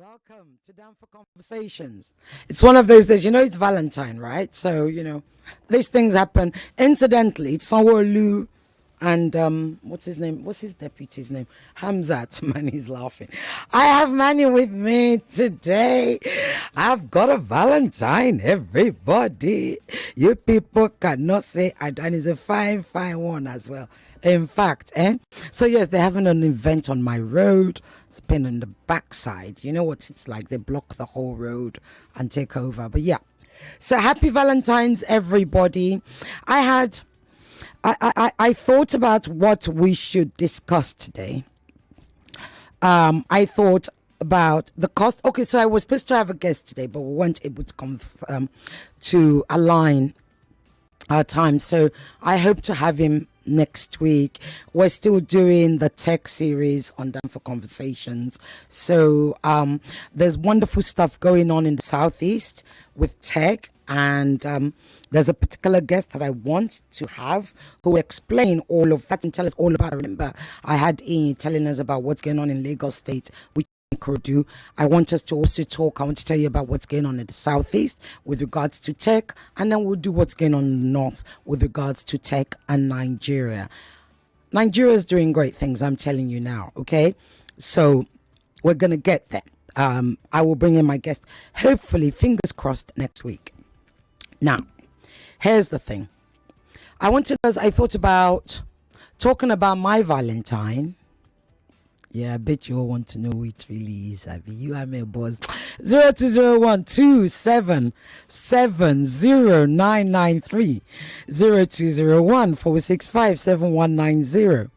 Welcome to Danfo Conversations. It's one of those days, it's Valentine, right? So, these things happen. Incidentally, it's Sanwo-Olu and what's his name? What's his deputy's name? Hamzat. Manny's laughing. I have Manny with me today. I've got a Valentine, everybody. You people cannot say, and it's a fine, fine one as well. In fact, So yes, they're having an event on my road. It's been on the backside. You know what it's like. They block the whole road and take over. But yeah. So happy Valentine's, everybody. I thought about what we should discuss today. I thought about the cost. Okay, so I was supposed to have a guest today, but we weren't able to confirm to align our time. So I hope to have him next week. We're still doing the tech series on Danfo Conversations. So there's wonderful stuff going on in the Southeast with tech, and there's a particular guest that I want to have who will explain all of that and tell us all about it. Remember, I had Ian telling us about what's going on in Lagos State, which could do. I want us to also talk. I want to tell you about what's going on in the Southeast with regards to tech, and then we'll do what's going on in the North with regards to tech and Nigeria. Nigeria is doing great things, I'm telling you now, okay? So we're going to get there. I will bring in my guest, hopefully, fingers crossed, next week. Now, here's the thing. I thought about talking about my Valentine. Yeah, I bet you all want to know who it really is. I mean, you are my boss. 0201 277 0201 465 7190.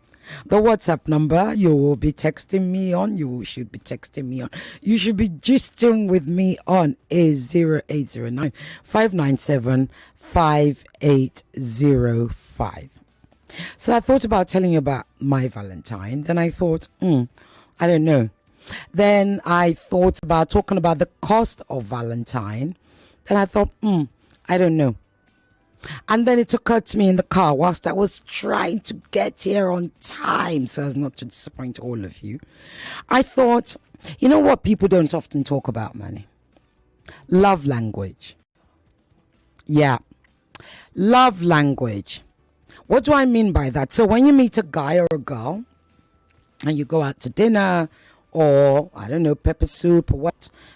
The WhatsApp number you will be texting me on, you should be texting me on, you should be gisting with me on is 0809 597 5805. So I thought about telling you about my Valentine. Then I thought, I don't know. Then I thought about talking about the cost of Valentine. Then I thought, I don't know. And then it occurred to me in the car whilst I was trying to get here on time so as not to disappoint all of you. I thought, you know what people don't often talk about, Manny? Love language. Yeah. Love language. What do I mean by that? So when you meet a guy or a girl and you go out to dinner or, I don't know, pepper soup or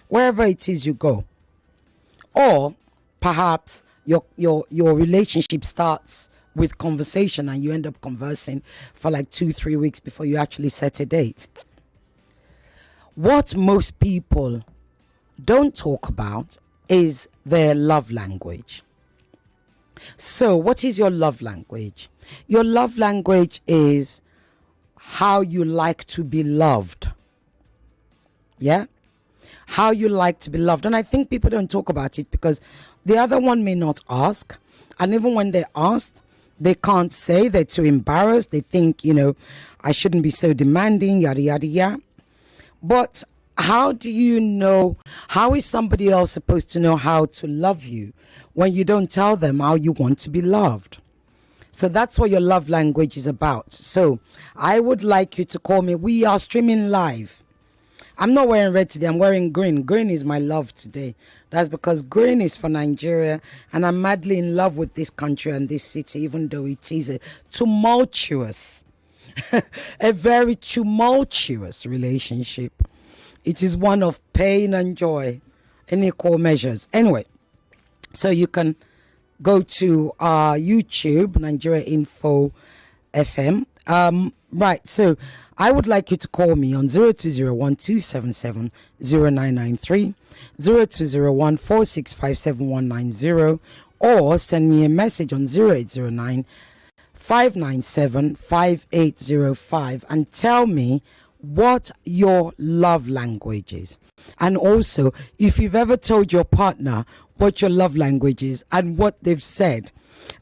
wherever it is you go, or perhaps your relationship starts with conversation and you end up conversing for like 2-3 weeks before you actually set a date. What most people don't talk about is their love language. So what is your love language? Your love language is how you like to be loved. Yeah? How you like to be loved. And I think people don't talk about it because the other one may not ask. And even when they're asked, they can't say. They're too embarrassed. They think, I shouldn't be so demanding, yada, yada, yada. But how do you know? How is somebody else supposed to know how to love you when you don't tell them how you want to be loved? So that's what your love language is about. So I would like you to call me. We are streaming live. I'm not wearing red today. I'm wearing green. Green is my love today. That's because green is for Nigeria. And I'm madly in love with this country and this city, even though it is a tumultuous, a very tumultuous relationship. It is one of pain and joy in equal measures. Anyway, so you can go to our YouTube, Nigeria Info FM. Right, so I would like you to call me on 0201 277 0993, 0201 465 7190, or send me a message on 0809 597 5805 and tell me what your love language is. And also, if you've ever told your partner what your love language is and what they've said.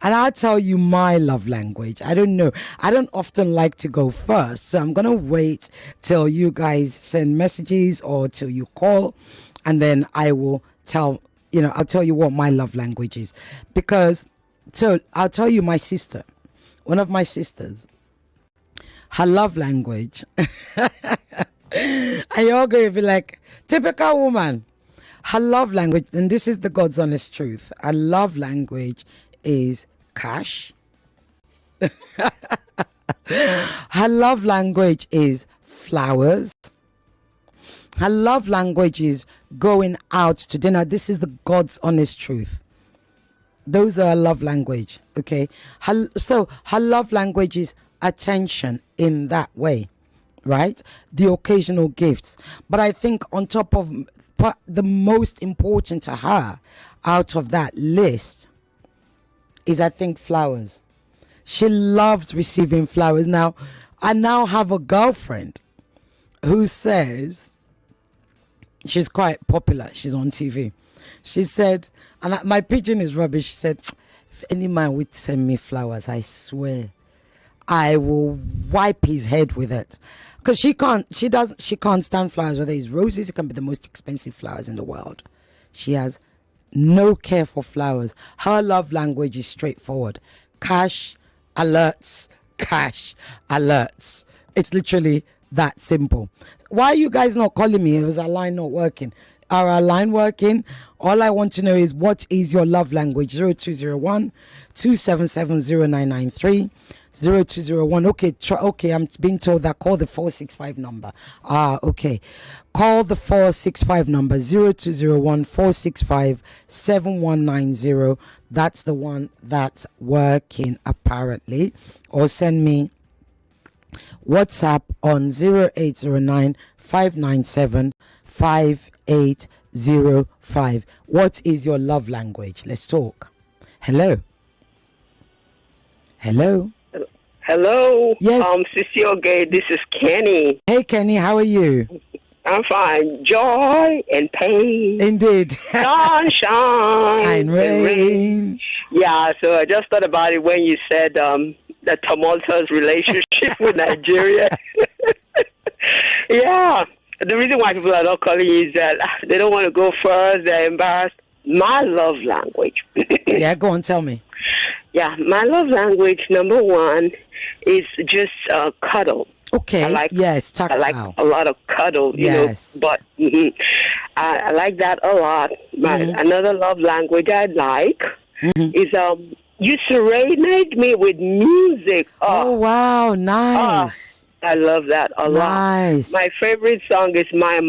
And I'll tell you my love language. I don't know. I don't often like to go first. So I'm going to wait till you guys send messages or till you call. And then I will I'll tell you what my love language is. So I'll tell you my sister, one of my sisters, her love language And you're going to be like, typical woman. Her love language, and this is the God's honest truth, her love language is cash. Her love language is flowers. Her love language is going out to dinner. This is the God's honest truth. Those are her love language, okay? So her love language is attention in that way, right? The occasional gifts. But I think on top of the most important to her out of that list is, I think, flowers. She loves receiving flowers. Now, I now have a girlfriend who says, she's quite popular. She's on TV. She said, and my pidgin is rubbish. She said, if any man would send me flowers, I swear, I will wipe his head with it. Because she can't stand flowers, whether it's roses, it can be the most expensive flowers in the world. She has no care for flowers. Her love language is straightforward. Cash, alerts, cash, alerts. It's literally that simple. Why are you guys not calling me? Was our line not working? Are our line working? All I want to know is, what is your love language? 0201 277 0993. 0201. Okay, I'm being told that call the 465 number. Okay. Call the 465 number, 0201 465 7190. That's the one that's working, apparently. Or send me WhatsApp on 0809 597 5805. What is your love language? Let's talk. Hello. Hello. Hello. Yes. Cecile Gay, this is Kenny. Hey, Kenny, how are you? I'm fine. Joy and pain. Indeed. Sunshine and rain. Yeah, so I just thought about it when you said the tumultuous relationship with Nigeria. Yeah. The reason why people are not calling you is that they don't want to go first. They're embarrassed. My love language. Yeah, go on, tell me. Yeah, my love language, number one, is just cuddle. Okay, tactile. I like a lot of cuddle, you know, but I like that a lot. Another love language I like is you serenade me with music. Oh, wow, nice. I love that a lot. Nice. My favorite song is My.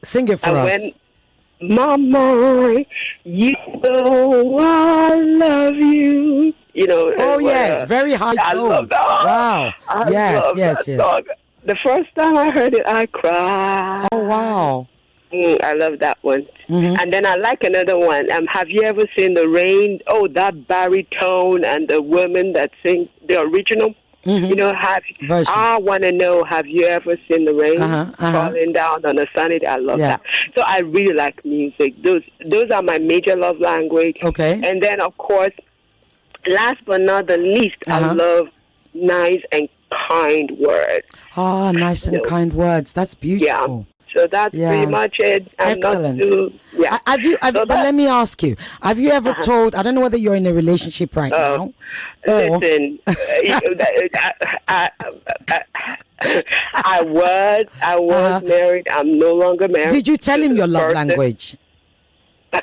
Sing it for us. My, you know I love you. You know. Oh, yes, very high tone. I love that. Wow. I love that song. The first time I heard it, I cried. Oh, wow. I love that one. And then I like another one. Have you ever seen The Rain? Oh, that baritone and the woman that sing the original. You know, I want to know, have you ever seen the rain falling down on a sunny day? I love that. So I really like music. Those are my major love language. Okay. And then, of course, last but not the least, I love nice and kind words. Ah, nice and kind words. That's beautiful. Yeah. So that's pretty much it. Excellent. But let me ask you, have you ever told, I don't know whether you're in a relationship right now. Listen, I was married. I'm no longer married. Did you tell him your love language?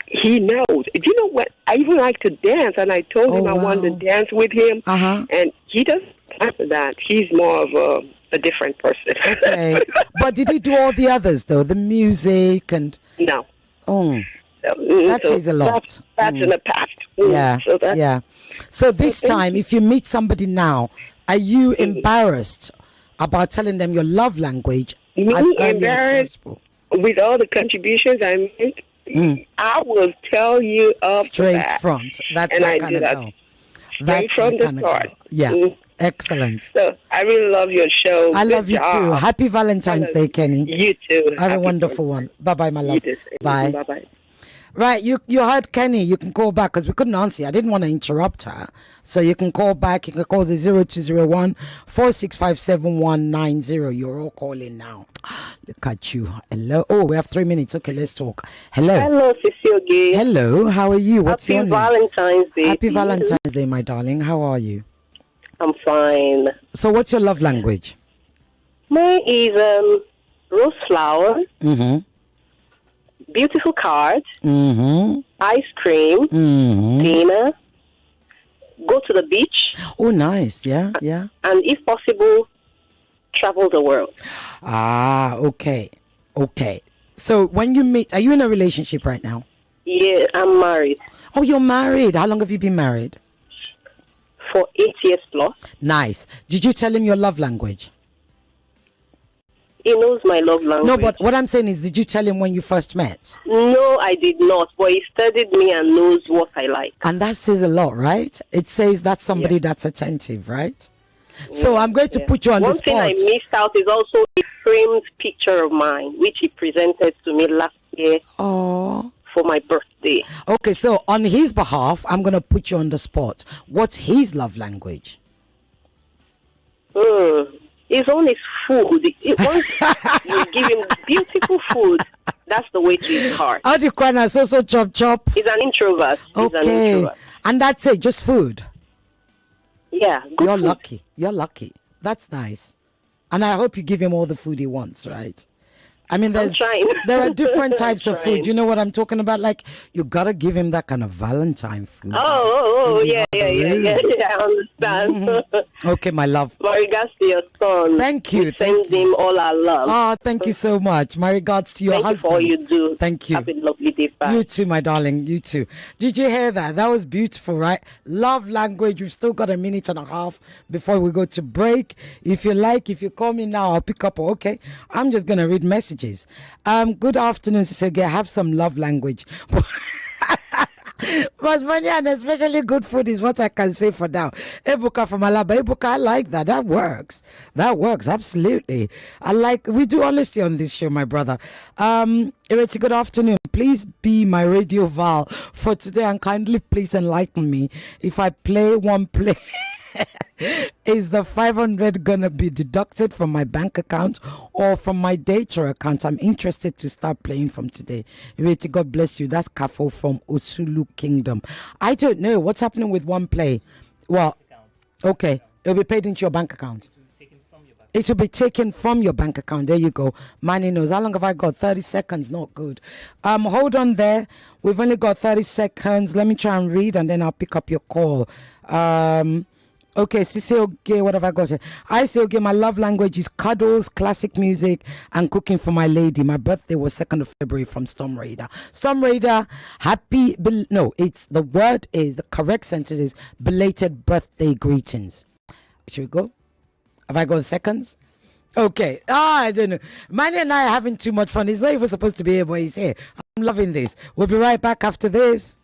He knows. Do you know what? I even like to dance, and I told him I wanted to dance with him, and he doesn't have that. He's more of a different person. Okay. But did he do all the others, though? The music and... No. Oh. That says a lot. That's in the past. Yeah. So this time, if you meet somebody now, are you embarrassed about telling them your love language as early as possible? With all the contributions I make, I will tell you up straight front. That's what I kind of know. Straight from the start. Yeah. Excellent. So I really love your show. I love you too. Happy Valentine's Day, Kenny. You too. Have a wonderful one. Bye-bye, my love. You too. Bye. Bye-bye. Right, you heard Kenny. You can call back because we couldn't answer. I didn't want to interrupt her. So you can call back. You can call the 0201 465 7190. You're all calling now. Look at you. Hello. Oh, we have 3 minutes. Okay, let's talk. Hello. Hello, Cecile Gay. Hello. How are you? What's your name? Happy Valentine's Day. Happy Valentine's Day, my darling. How are you? I'm fine. So what's your love language? Mine is rose flowers, beautiful cards, ice cream, dinner, go to the beach. Oh, nice. Yeah, yeah. And if possible, travel the world. Ah, okay. Okay. So when you meet, are you in a relationship right now? Yeah, I'm married. Oh, you're married. How long have you been married? For 8 years plus. Nice. Did you tell him your love language? He knows my love language. No, but what I'm saying is, did you tell him when you first met? No, I did not. But he studied me and knows what I like. And that says a lot, right? It says that's somebody that's attentive, right? So I'm going to put you on the spot. One thing I missed out is also a framed picture of mine, which he presented to me last year for my birthday. Okay, so on his behalf, I'm going to put you on the spot. What's his love language? His own is food. Once you give him beautiful food, that's the way to his heart. How do you call that? So chop. He's an introvert. Okay. And that's it, just food. Yeah. You're lucky. You're lucky. That's nice. And I hope you give him all the food he wants, right? I mean, there are different types of food. You know what I'm talking about? Like, you got to give him that kind of Valentine food. Yeah, I understand. Okay, my love. My regards to your son. Thank you. Send him all our love. Oh, thank you so much. My regards to your husband. Thank you for all you do. Thank you. Have a lovely day. Bye. You too, my darling. You too. Did you hear that? That was beautiful, right? Love language. We've still got a minute and a half before we go to break. If you call me now, I'll pick up. Okay. I'm just going to read messages. Good afternoon, Sister. I have some love language. But money and especially good food is what I can say for now. Ebuka from Alaba. Ebuka, I like that. That works. Absolutely. We do honesty on this show, my brother. Ireti, good afternoon. Please be my radio Val for today and kindly please enlighten me. If I play one play, is the 500 gonna be deducted from my bank account or from my data account? I'm interested to start playing from today. Ireti, God bless you. That's Kafo from Osulu Kingdom. I don't know what's happening with one play. Well, okay, it'll be paid into your bank account. It will be taken from your bank account. There you go. Manny knows. How long have I got? 30 seconds. Not good. Hold on there. We've only got 30 seconds. Let me try and read and then I'll pick up your call. Okay, Sisi, what have I got here? I say, my love language is cuddles, classic music, and cooking for my lady. My birthday was 2nd of February from Storm Raider. Storm Raider, the correct sentence is belated birthday greetings. Should we go? Have I got seconds? Okay. I don't know. Manny and I are having too much fun. He's not even supposed to be here, but he's here. I'm loving this. We'll be right back after this.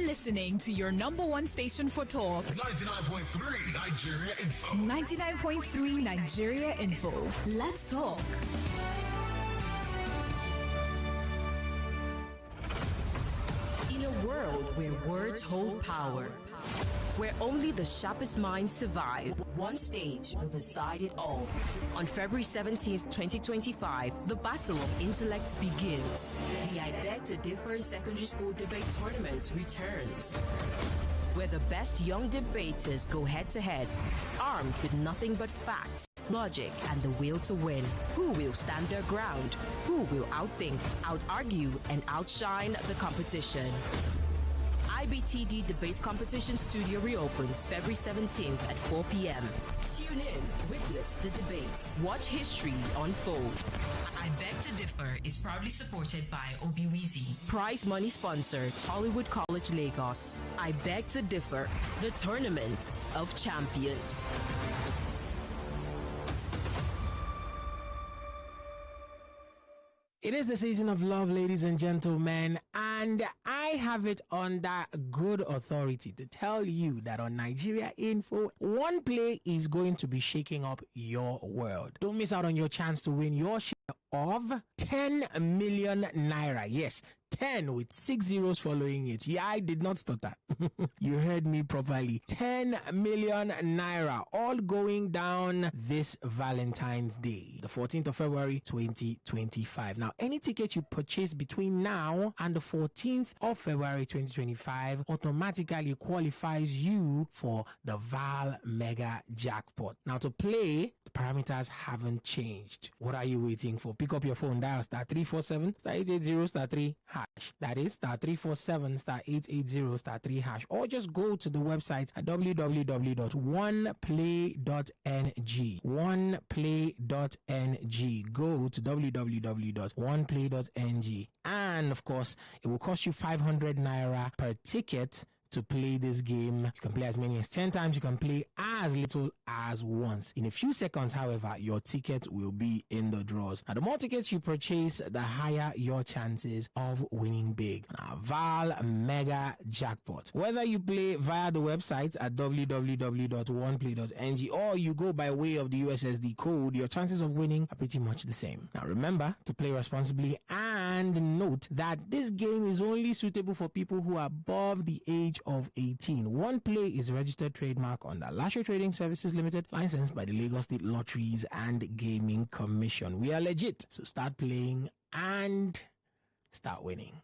Listening to your number one station for talk. 99.3 Nigeria Info. 99.3 Nigeria Info. Let's talk. In a world where words hold power, where only the sharpest minds survive, one stage will decide it all. On February 17th, 2025, the battle of intellects begins. The I Beg to Differ Secondary School Debate Tournament returns, where the best young debaters go head-to-head, armed with nothing but facts, logic, and the will to win. Who will stand their ground? Who will outthink, out-argue, and outshine the competition? IBTD Debates Competition Studio reopens February 17th at 4 p.m. Tune in, witness the debates, watch history unfold. I Beg to Differ is proudly supported by Obiwizi. Prize money sponsor, Tollywood College, Lagos. I Beg to Differ, the Tournament of Champions. It is the season of love, ladies and gentlemen, and I have it under good authority to tell you that on Nigeria Info, one play is going to be shaking up your world. Don't miss out on your chance to win your share of 10 million naira. Yes, 10 with 6 zeros following it. Yeah, I did not stutter. You heard me properly. 10 million naira, all going down this Valentine's Day, the 14th of February 2025. Now, any ticket you purchase between now and the 14th of February 2025 automatically qualifies you for the Val Mega Jackpot. Now, to play, the parameters haven't changed. What are you waiting for? Pick up your phone, dial star 347 star 880 star 3 hash. That is star 347 star 880 star 3 hash. Or just go to the website at www.oneplay.ng. Oneplay.ng. Go to www.oneplay.ng. And of course, it will cost you 500 naira per ticket to play this game. You can play as many as 10 times. You can play as little as once. In a few seconds, however, your ticket will be in the draws. Now, the more tickets you purchase, the higher your chances of winning big. Now, Val Mega Jackpot. Whether you play via the website at www.oneplay.ng or you go by way of the USSD code, your chances of winning are pretty much the same. Now, remember to play responsibly and note that this game is only suitable for people who are above the age of 18. One Play is a registered trademark under Lasho Trading Services Limited, licensed by the Lagos State Lotteries and Gaming Commission. We are legit, so start playing and start winning.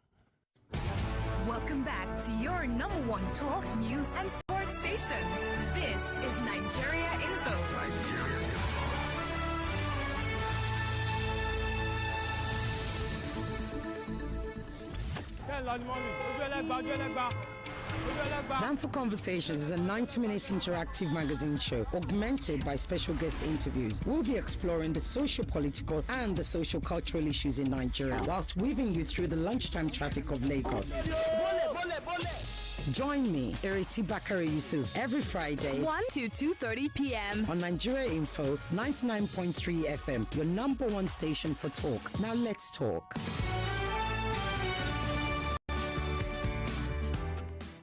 Welcome back to your number one talk, news, and sports station. This is Nigeria Info. Danfo Conversations is a 90-minute interactive magazine show augmented by special guest interviews. We'll be exploring the socio-political and the social-cultural issues in Nigeria whilst weaving you through the lunchtime traffic of Lagos. Join me, Ireti Bakare-Yusuf, every Friday 1 to 2:30 p.m. on Nigeria Info 99.3 FM, your number one station for talk. Now let's talk.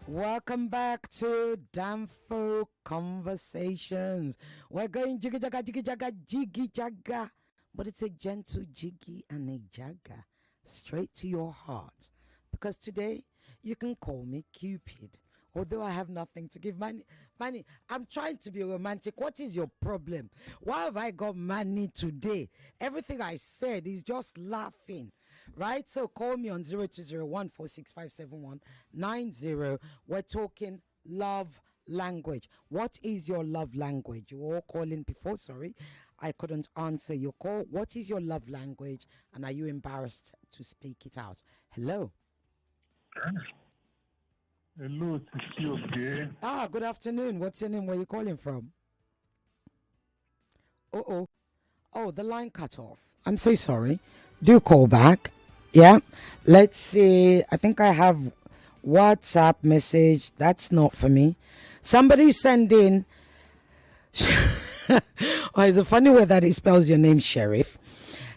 Welcome back to Danfo Conversations. We're going jiggy jaga, but it's a gentle jiggy and a jaga straight to your heart. Because today you can call me Cupid, although I have nothing to give. Money, I'm trying to be romantic. What is your problem? Why have I got money today? Everything I said is just laughing. Right? So call me on 020146579190. We're talking love language. What is your love language? You were all calling before, sorry. I couldn't answer your call. What is your love language? And are you embarrassed to speak it out? Hello. Hello, okay. Good afternoon. What's your name? Where are you calling from? Oh, the line cut off. I'm so sorry. Do call back. Yeah. Let's see. I think I have WhatsApp message. That's not for me. Somebody send in. It's a funny way that he spells your name, Sheriff.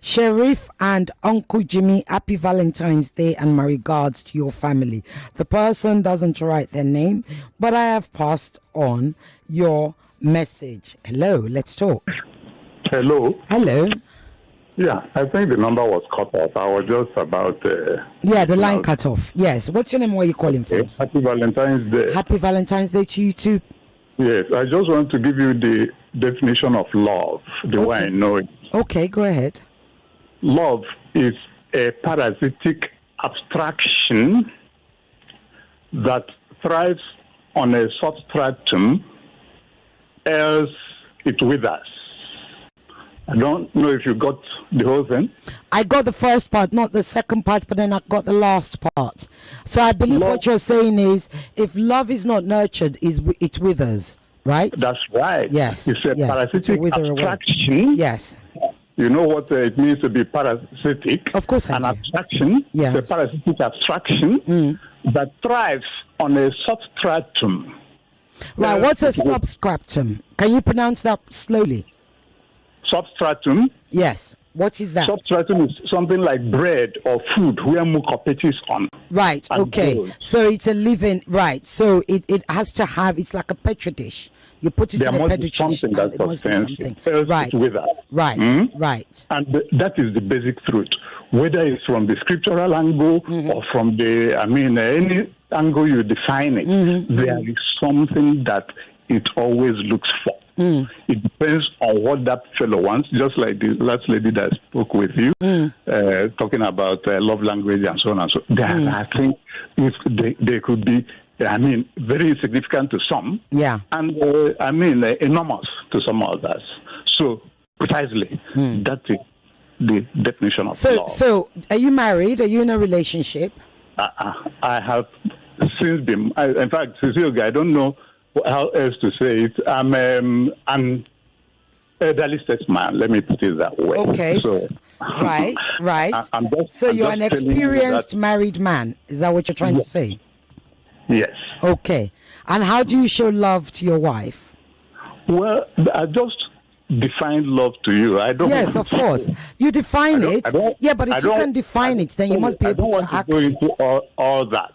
Sheriff and Uncle Jimmy, happy Valentine's Day and my regards to your family. The person doesn't write their name, but I have passed on your message. Hello, let's talk. Hello. Hello. Yeah, I think the number was cut off. I was just about... the line cut off. Yes. What's your name? Where are you calling from? Happy Valentine's Day. Happy Valentine's Day to you too. Yes, I just want to give you the definition of love, the way I know it. Okay, go ahead. Love is a parasitic abstraction that thrives on a substratum, else it withers. I don't know if you got the whole thing. I got the first part, not the second part, but then I got the last part. So I believe what you're saying is, if love is not nurtured, it withers, right? That's right. Yes. It's a parasitic abstraction. Away. Yes. You know what it means to be parasitic? Of course I do. Abstraction. Yes. It's a parasitic abstraction that thrives on a substratum. Right, what's a substratum? Can you pronounce that slowly? Substratum? Yes. What is that? Substratum is something like bread or food where mucopet is on. Right, okay. Gold. So it's a living, right. So it has to have, it's like a petri dish. You put it there in a must be petri dish. something that It must be something. Right. With us. Right. Right. And that is the basic truth. Whether it's from the scriptural angle or from the, any angle you define it, there is something that it always looks for. It depends on what that fellow wants, just like the last lady that spoke with you, talking about love language and so on and so on. I think if they could be, very significant to some, and enormous to some others. So, precisely, that is the definition of love. So, are you married? Are you in a relationship? I have since been, in fact, Cecilia, I don't know how else to say it. I'm an elderly statesman, let me put it that way. Okay, so, right. So you're an experienced married man. Is that what you're trying to say? Yes. Okay. And how do you show love to your wife? Well, I just define love to you. I don't. Yes, of course. You define it. Yeah, but if you can define it, then you must be able to act it. I don't want to go into all that.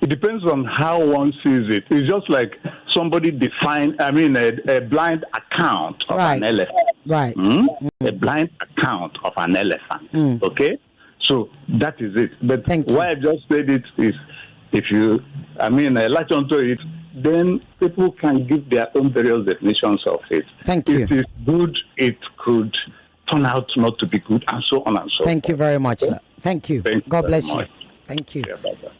It depends on how one sees it. It's just like somebody define, a blind account of an elephant. Right. A blind account of an elephant. Okay? So that is it. But why I just said it is, if you, latch onto it, then people can give their own various definitions of it. Thank you. If it is good, it could turn out not to be good, and so on and so on. Thank you very much, sir. Thank you. God bless you. Thank you. Yeah,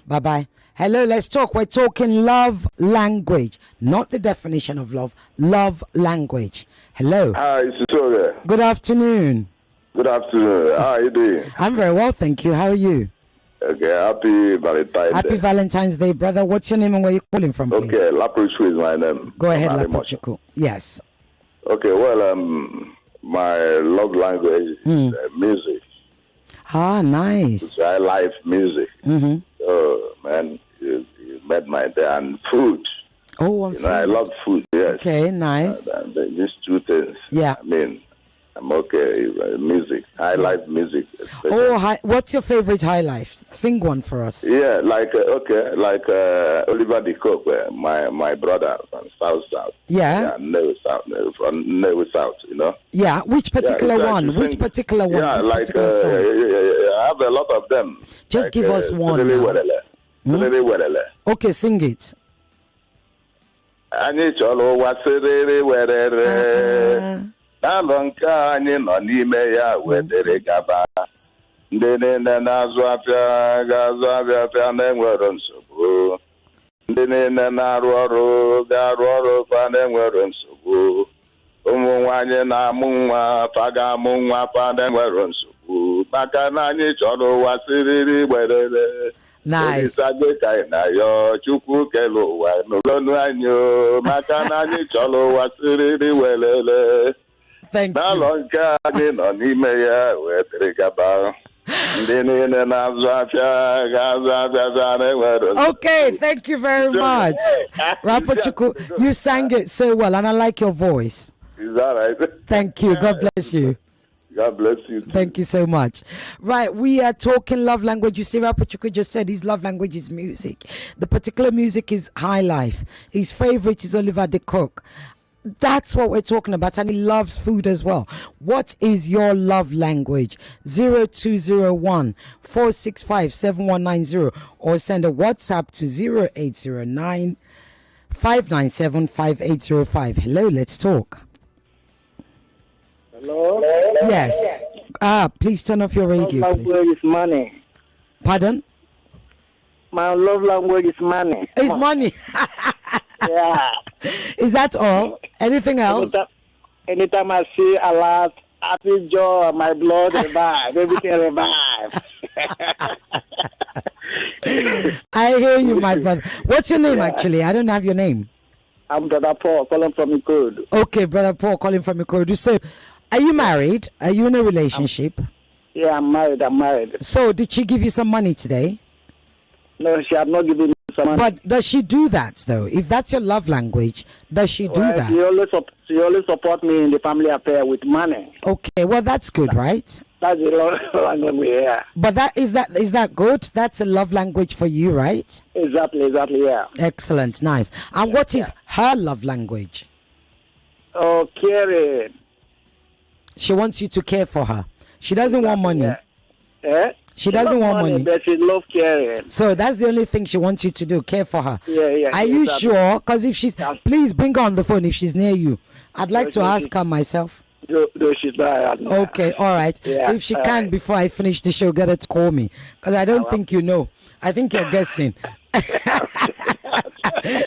bye-bye. Hello, let's talk. We're talking love language, not the definition of love language. Hello. Hi, Cecilia. Good afternoon. Good afternoon. How are you doing? I'm very well, thank you. How are you? Okay, happy Valentine's Day. Happy Valentine's Day, brother. What's your name and where you calling from, please? Okay, Lapuchu is my name. Go ahead, Lapuchu. Yes. Okay, well, my love language is music. Ah, nice. I like music. Oh, man, you made my day. And food. Oh, food. I love food, yes. Okay, nice. And these two things. Yeah. I'm okay. Music. High life music. Especially. Oh, what's your favorite high life? Sing one for us. Yeah, Oliver De Cook, my brother from South. Yeah. Never South, you know. Yeah, which particular one? Which particular one? Yeah, I have a lot of them. Just give us one. Okay, sing it. N'alọ nke anyị nọ n'ime ya wetere gaba ndị niile na-azụ afịa ga-azụ afịa na-enwere nsogbu ndị niile na-arụ ọrụ ga-arụ ọrụ fa na-enwere nsogbu ụmụ nwaanyị na-amụ nwa fa ga-amụ nwa fa na-enwere nsogbu maka na anyị chọrọ ụwa siriri gberere. Nice. Thank you. Okay, thank you very much. Rapochuku, you sang it so well, and I like your voice. Is that right? Thank you. God bless you. God bless you too. Thank you so much. Right, we are talking love language. You see, Rapochuku just said his love language is music. The particular music is high life. His favorite is Oliver De Cook. That's what we're talking about, and he loves food as well. What is your love language? 0201 465 7190 or send a WhatsApp to 0809 597 5805. Hello, let's talk. Hello? Yes. Please turn off your radio. My love language is money. Pardon? My love language is money. It's money. Yeah. Is that all? Anything else? Anytime I see a lot, happy joy, my blood revives. Everything revives. I hear you, my brother. What's your name, actually? I don't have your name. I'm Brother Paul, calling from Ikorodu. Okay, Brother Paul, calling from Ikorodu. So, are you married? Are you in a relationship? Yeah, I'm married. So, did she give you some money today? No, she has not given me some money. But does she do that, though? If that's your love language, does she do that? She always support me in the family affair with money. Okay, well, that's good, right? That's the love language, yeah. But is that good? That's a love language for you, right? Exactly, yeah. Excellent, nice. And what is her love language? Oh, caring. She wants you to care for her. She doesn't want money. Yeah. Eh? She doesn't want money. But she loves caring. So that's the only thing she wants you to do, care for her. Yeah. Are you sure? Because if she's... Please bring her on the phone if she's near you. I'd like to ask her myself. No, she's not. Okay, all right. Yeah, if she can, right. Before I finish the show, get her to call me. Because I don't think you know. I think you're guessing.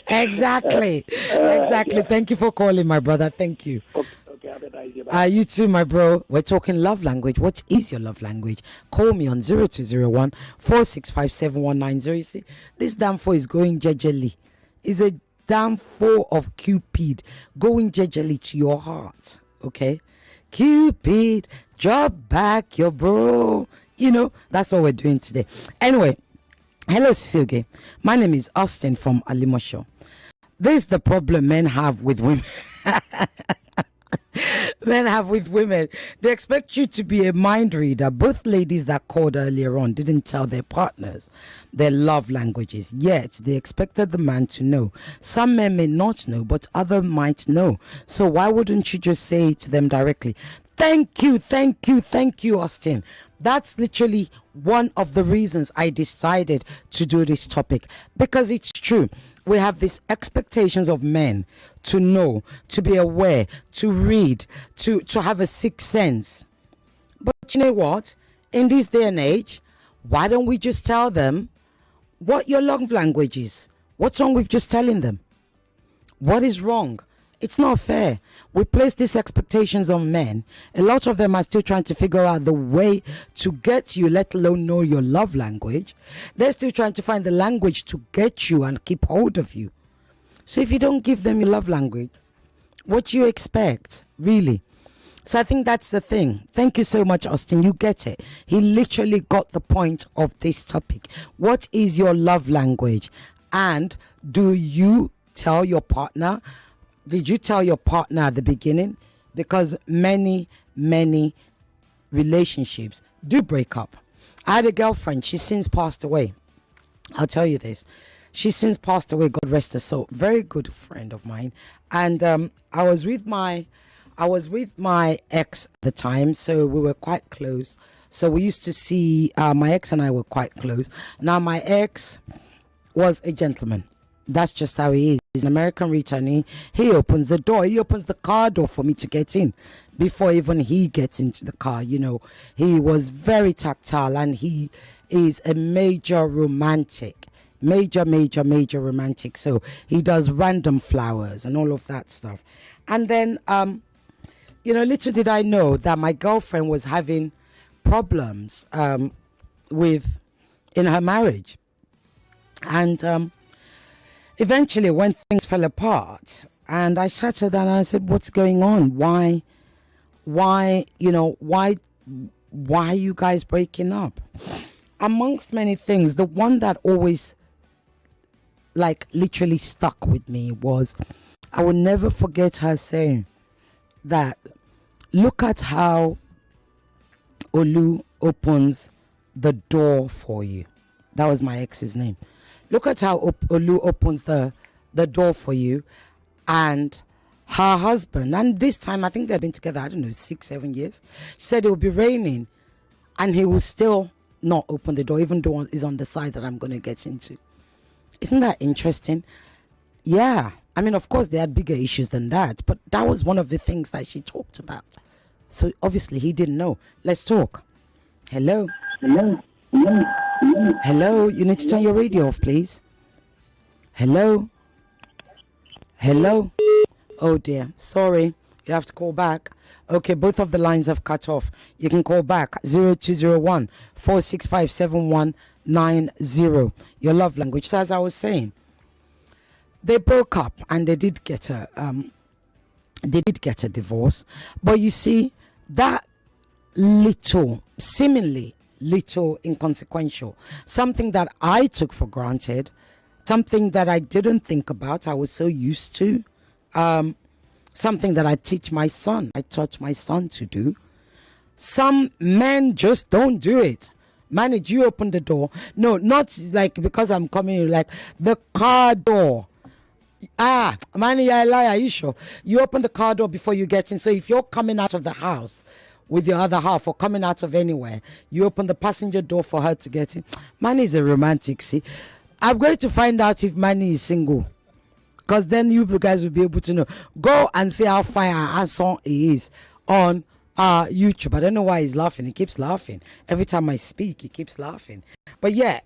Exactly. Exactly. Thank you for calling, my brother. Thank you. Okay, have a nice day. You too, my bro. We're talking love language. What is your love language? Call me on 0201 465 7190. You see, this Danfo is going jejely. It's a Danfo of Cupid going jejely to your heart. Okay? Cupid, drop back your bro. You know, that's what we're doing today. Anyway, hello, Silge. My name is Austin from Alimosho. This is the problem men have with women. Men have with women. They expect you to be a mind reader. Both ladies that called earlier on didn't tell their partners their love languages, yet they expected the man to know. Some men may not know, but others might know. So why wouldn't you just say it to them directly? Thank you, Austin. That's literally one of the reasons I decided to do this topic, because it's true. We have these expectations of men to know, to be aware, to read, to have a sixth sense. But you know what? In this day and age, why don't we just tell them what your love language is? What's wrong with just telling them? What is wrong? It's not fair. We place these expectations on men. A lot of them are still trying to figure out the way to get you, let alone know your love language. They're still trying to find the language to get you and keep hold of you. So if you don't give them your love language, what do you expect, really? So I think that's the thing. Thank you so much, Austin. You get it. He literally got the point of this topic. What is your love language? And do you tell your partner? Did you tell your partner at the beginning? Because many relationships do break up. I had a girlfriend. She's since passed away. I'll tell you this. She's since passed away. God rest her soul. Very good friend of mine. And I was with my ex at the time, so we were quite close. So we used to see, my ex and I were quite close. Now my ex was a gentleman. That's just how he is. He's an American returnee. He opens the door. He opens the car door for me to get in before even he gets into the car. You know, he was very tactile, and he is a major romantic. Major romantic. So he does random flowers and all of that stuff. And then, little did I know that my girlfriend was having problems in her marriage. And eventually, when things fell apart, and I sat her down and I said, "What's going on? Why are you guys breaking up?" Amongst many things, the one that always, literally stuck with me was, I will never forget her saying that, "Look at how Olu opens the door for you." That was my ex's name. Look at how Olu opens the door for you, and her husband, and this time I think they've been together, 6-7 years. She said it will be raining and he will still not open the door, even though it's on the side that I'm going to get into. Isn't that interesting? Yeah. I mean, of course, they had bigger issues than that, but that was one of the things that she talked about. So obviously he didn't know. Let's talk. Hello? Hello, you need to turn your radio off, please. Hello? Oh dear, sorry, you have to call back. Okay, both of the lines have cut off. You can call back 0201 465 7190. Your love language. So as I was saying, they broke up and they did get a divorce. But you see, that seemingly little inconsequential, something that I took for granted, something that I didn't think about, I was so used to, something that I taught my son to do. Some men just don't do it. Manage, you open the door. No, not like because I'm coming, like the car door. Manny, you're a liar. Are you sure? You open the car door before you get in. So if you're coming out of the house with your other half or coming out of anywhere, you open the passenger door for her to get in. Manny is a romantic, see. I'm going to find out if Manny is single. Because then you guys will be able to know. Go and see how fine and handsome he is on YouTube. I don't know why he's laughing. He keeps laughing. Every time I speak, he keeps laughing. But yeah,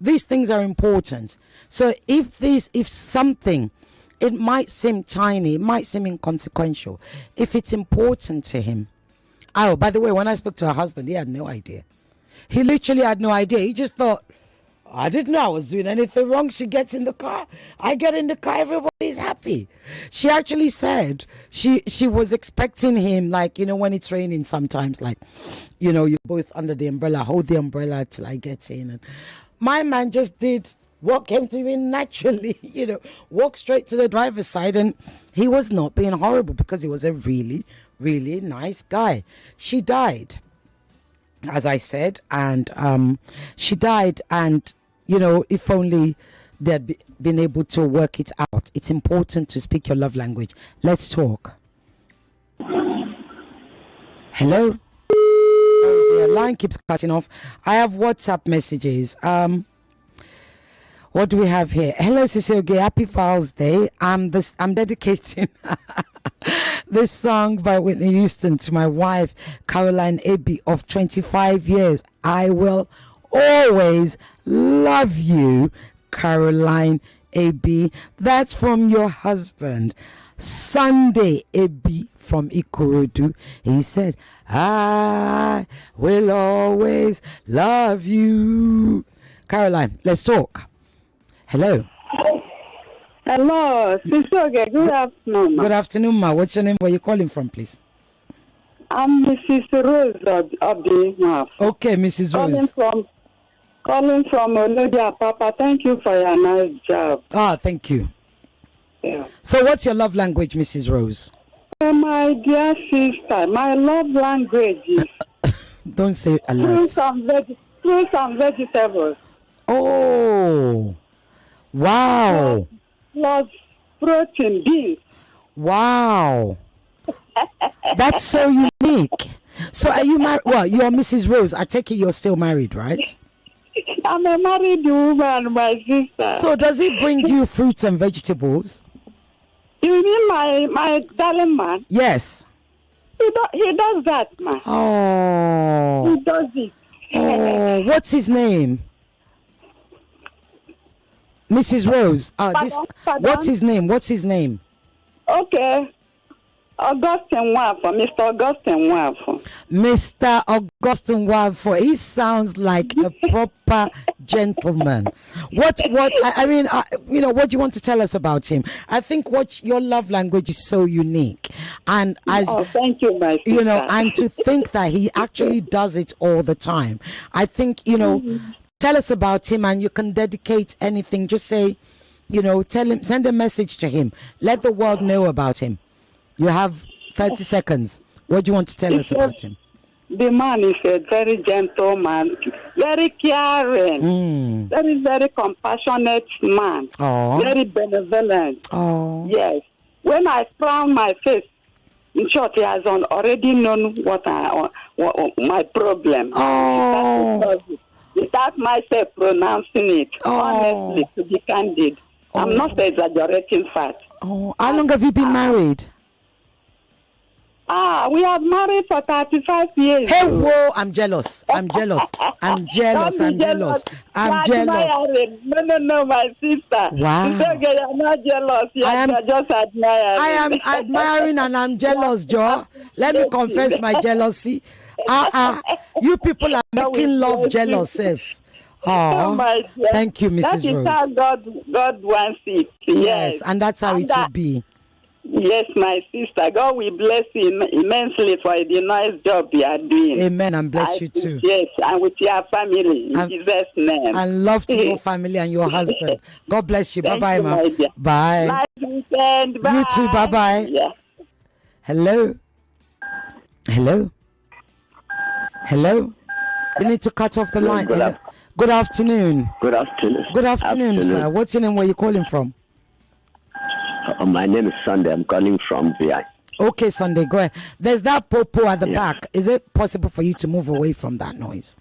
these things are important. So if something, it might seem tiny, it might seem inconsequential. If it's important to him. Oh, by the way, when I spoke to her husband, he had no idea. He literally had no idea. He just thought, I didn't know I was doing anything wrong. She gets in the car. I get in the car. Everybody's happy. She actually said she was expecting him, like, when it's raining sometimes, like, you're both under the umbrella. Hold the umbrella till I get in. And my man just did what came to me naturally, walk straight to the driver's side. And he was not being horrible because he was a really, really nice guy. She died, as I said, and she died, and if only they'd been able to work it out. It's important to speak your love language. Let's talk. Hello? Oh dear, line keeps cutting off. I have WhatsApp messages. What do we have here? Hello, Cecile Gay. Happy Father's Day. I'm dedicating this song by Whitney Houston to my wife, Caroline Abbey, of 25 years. I will always love you, Caroline Abbey. That's from your husband, Sunday Abbey from Ikorodu. He said, I will always love you. Caroline, let's talk. Hello. Hello, Sister. Good afternoon. Good afternoon, ma. What's your name? Where are you calling from, please? I'm Mrs. Rose of the Okay, Mrs. Rose. Calling from Olodia, Papa. Thank you for your nice job. Thank you. Yeah. So what's your love language, Mrs. Rose? My dear sister, my love language is... Don't say a lot. Fruits and vegetables. Oh, wow. Plus protein, beans. Wow. That's so unique. So are you married? Well, you're Mrs. Rose. I take it you're still married, right? I'm a married woman, my sister. So does he bring you fruits and vegetables? You mean my darling man? Yes. He does that, man. Oh. He does it. Oh, what's his name? Mrs. Rose. Pardon? What's his name? What's his name? Okay. Augustine Wafo, Mr. Augustine Wafo. Mr. Augustine Wafo. He sounds like a proper gentleman. What do you want to tell us about him? I think your love language is so unique. And thank you, my sister. And to think that he actually does it all the time. I think, tell us about him, and you can dedicate anything. Just say, tell him, send a message to him. Let the world know about him. You have 30 seconds. What do you want to tell us about him? The man is a very gentle man, very caring, very, very compassionate man, very benevolent. Oh. Yes. When I frown my face, in short, he has already known what my problem. Oh. Without myself pronouncing it, honestly, to be candid. I'm not exaggerating facts. Oh, how long have you been married? We have married for 35 years. Hey, whoa, I'm jealous. I'm jealous. I'm jealous. I'm jealous. I'm jealous. No, my sister. Wow. It's okay, you're not jealous. You're just admiring. I am admiring and I'm jealous, Joe. Let me confess my jealousy. You people are making love jealous, safe. Oh, thank you, Mrs. Rose. That is how God wants it. Yes, and that's how it will be. Yes, my sister. God will bless you immensely for the nice job you are doing. Amen, and bless you too. Yes, and with your family, in Jesus' name. And love to your family and your husband. God bless you. Bye-bye, ma. Bye. Nice weekend. Bye. You too. Bye-bye. Yeah. Hello? Hello? Hello? You need to cut off the line. Good afternoon. Good afternoon. Good afternoon, sir. What's your name? Where are you calling from? My name is Sunday. I'm calling from VI. Okay, Sunday, go ahead. There's that popo at the back. Is it possible for you to move away from that noise?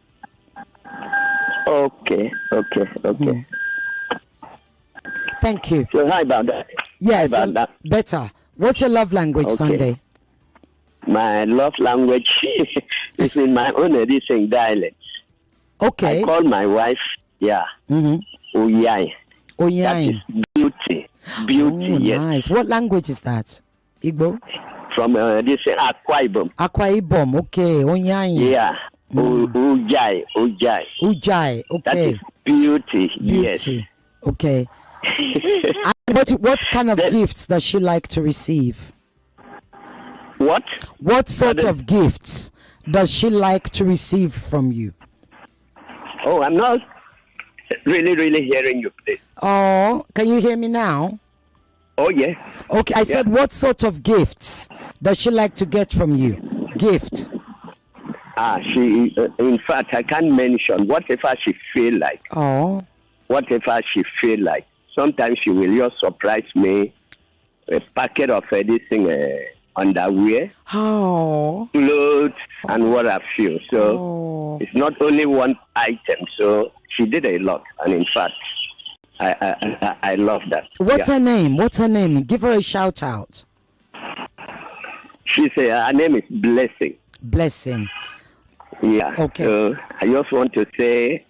Okay. Thank you. So how about that? Yes, better. What's your love language, Sunday? My love language is in my own edition dialect. Okay. I call my wife, Oyai. That is beauty. Beauty, yes. Nice. What language is that? Igbo? From this Akwa Ibom. Akwa Ibom, okay. Oyai. Yeah. Ujai. Ujai, okay. That is beauty, yes. Okay. And what kind of gifts does she like to receive? What sort of gifts does she like to receive from you? Oh, I'm not really hearing you, please. Oh, can you hear me now? Oh, yeah. Okay, I said what sort of gifts does she like to get from you? Gift. She, in fact, I can't mention whatever she feel like. Oh. Whatever she feel like. Sometimes she will just surprise me. A packet of anything, underwear, clothes, and what have you. So it's not only one item. So she did a lot, and in fact, I love that. What's her name? What's her name? Give her a shout out. Her name is Blessing. Blessing. Yeah. Okay. So I just want to say,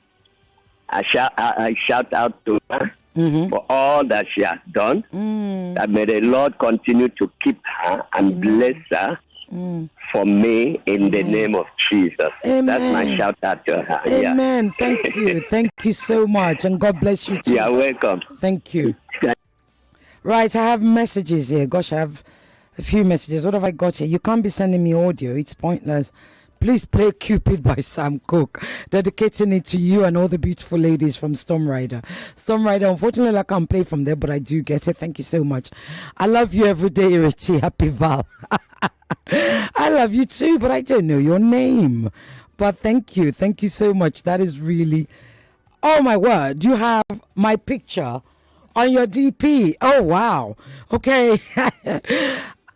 I shout out to her. For all that she has done, that may the Lord continue to keep her and bless her for me in the name of Jesus. Amen. That's my shout out to her. Amen. Yeah. Thank you. Thank you so much. And God bless you too. You're welcome. Thank you. Right, I have messages here. Gosh, I have a few messages. What have I got here? You can't be sending me audio. It's pointless. Please play Cupid by Sam Cooke, dedicating it to you and all the beautiful ladies from Storm Rider. Storm Rider, unfortunately, I can't play from there, but I do get it. Thank you so much. I love you every day, Ireti. Happy Val. I love you too, but I don't know your name. But thank you. Thank you so much. That is really... Oh, my word. You have my picture on your DP. Oh, wow. Okay.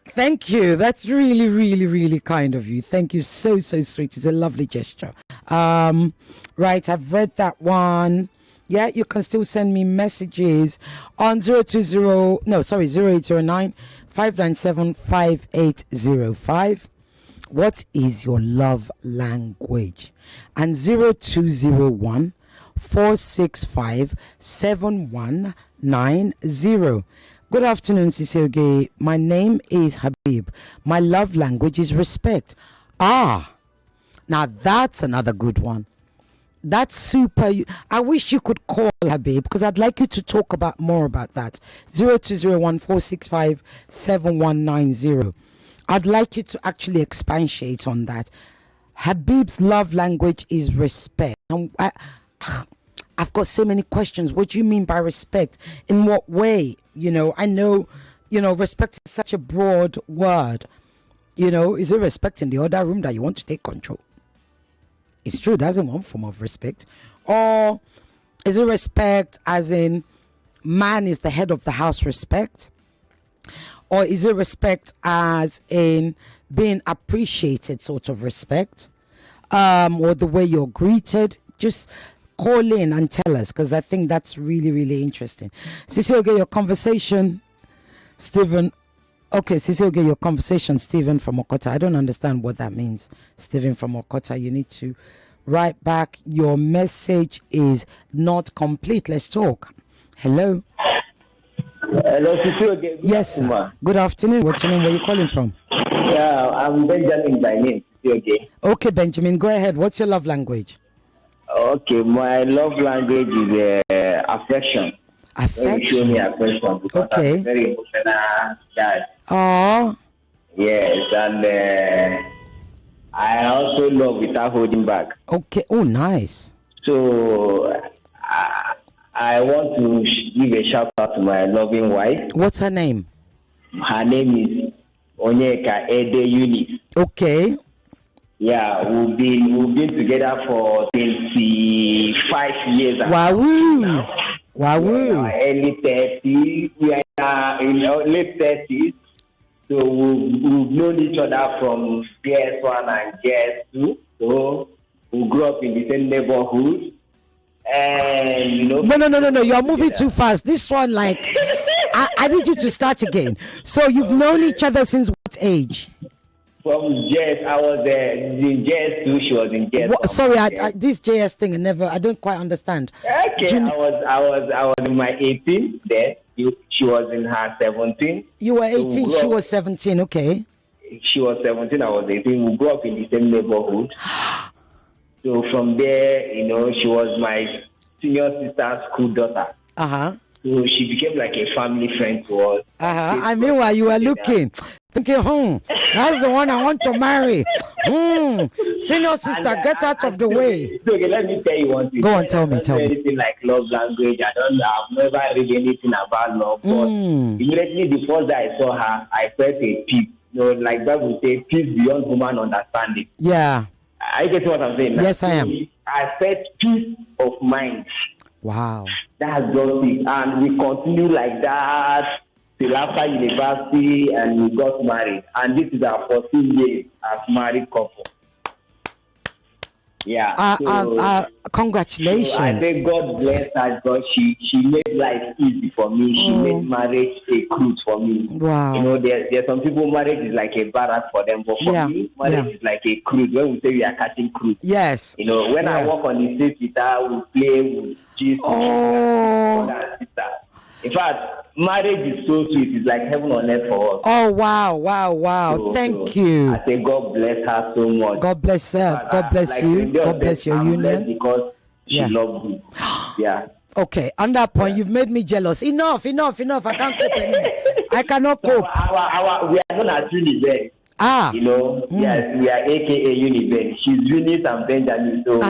Thank you. That's really, really, really kind of you. Thank you. So sweet. It's a lovely gesture. Right, I've read that one. Yeah, you can still send me messages on 0809 597 5805. What is your love language? And 0201 465 7190. Good afternoon, Sisioge. My name is Habib. My love language is respect. Now that's another good one. That's super. I wish you could call Habib because I'd like you to talk about more about that. 0201 465 7190. I'd like you to actually expatiate on that. Habib's love language is respect. And I've got so many questions. What do you mean by respect? In what way? I know, respect is such a broad word. Is it respect in the other room that you want to take control? It's true, that's one form of respect. Or is it respect as in man is the head of the house respect? Or is it respect as in being appreciated sort of respect? Or the way you're greeted? Just call in and tell us, because I think that's really, really interesting. Sissy, get your conversation, Stephen. Okay, Sissy, get your conversation, Stephen from Okota. I don't understand what that means, Stephen from Okota. You need to write back. Your message is not complete. Let's talk. Hello. Hello, Sissy. Yes, sir. Good afternoon. What's your name? Where are you calling from? Yeah, I'm Benjamin by name. Okay, Benjamin, go ahead. What's your love language? Okay, my love language is affection. Affection? Show me affection because I'm a very emotional guy. Oh. Yes, and I also love without holding back. Okay, oh, nice. So, I want to give a shout out to my loving wife. What's her name? Her name is Onyeka Ede Eunice. Okay. Yeah, we've been together for 25 years. Wow! Wow! Early 30s. We are are in our late 30s. So we've known each other from GS1 and GS2. So we grew up in the same neighborhood. And you know. No. You're moving too fast. This one, like, I need you to start again. So you've known each other since what age? From JS, I was in JS2. She was in JS1. Sorry, this JS thing, I don't quite understand. Okay, I was in my 18 then. She was in her 17. You were 18. She was 17. Okay. She was 17. I was 18. We grew up in the same neighborhood. So from there, you know, she was my senior sister's school daughter. So she became like a family friend to us. I mean, while you were looking, thinking, that's the one I want to marry. Senior sister, get out of the way. Okay, let me tell you one thing. Go on, tell me. Anything like love language, I've never read anything about love. But immediately the first day I saw her, I felt a peace. You know, like Bible says, peace beyond human understanding. Yeah. I get what I'm saying. Yes, I am. I felt peace of mind. Wow. That's just it. And we continue like that till after university, and we got married. And this is our 14 years as married couple. Yeah. Congratulations. So I think God bless her because she made life easy for me. She made marriage a cruise for me. Wow. You know, there's some people, marriage is like a barrack for them. But for me, marriage is like a cruise. When we say we are catching cruise. Yes. You know, when I walk on the stage with her, we play, we gist, brother and sister. In fact, marriage is so sweet. It's like heaven on earth for us. Oh, wow. So, Thank you. I say God bless her so much. God bless her. God bless you. God bless your union. Because she loves me. Yeah. Okay, on that point, you've made me jealous. Enough. I can't cope anymore. I cannot cope. We are known as Unibed. You know, yes, we are AKA Unibed. She's Eunice and Benjamin. So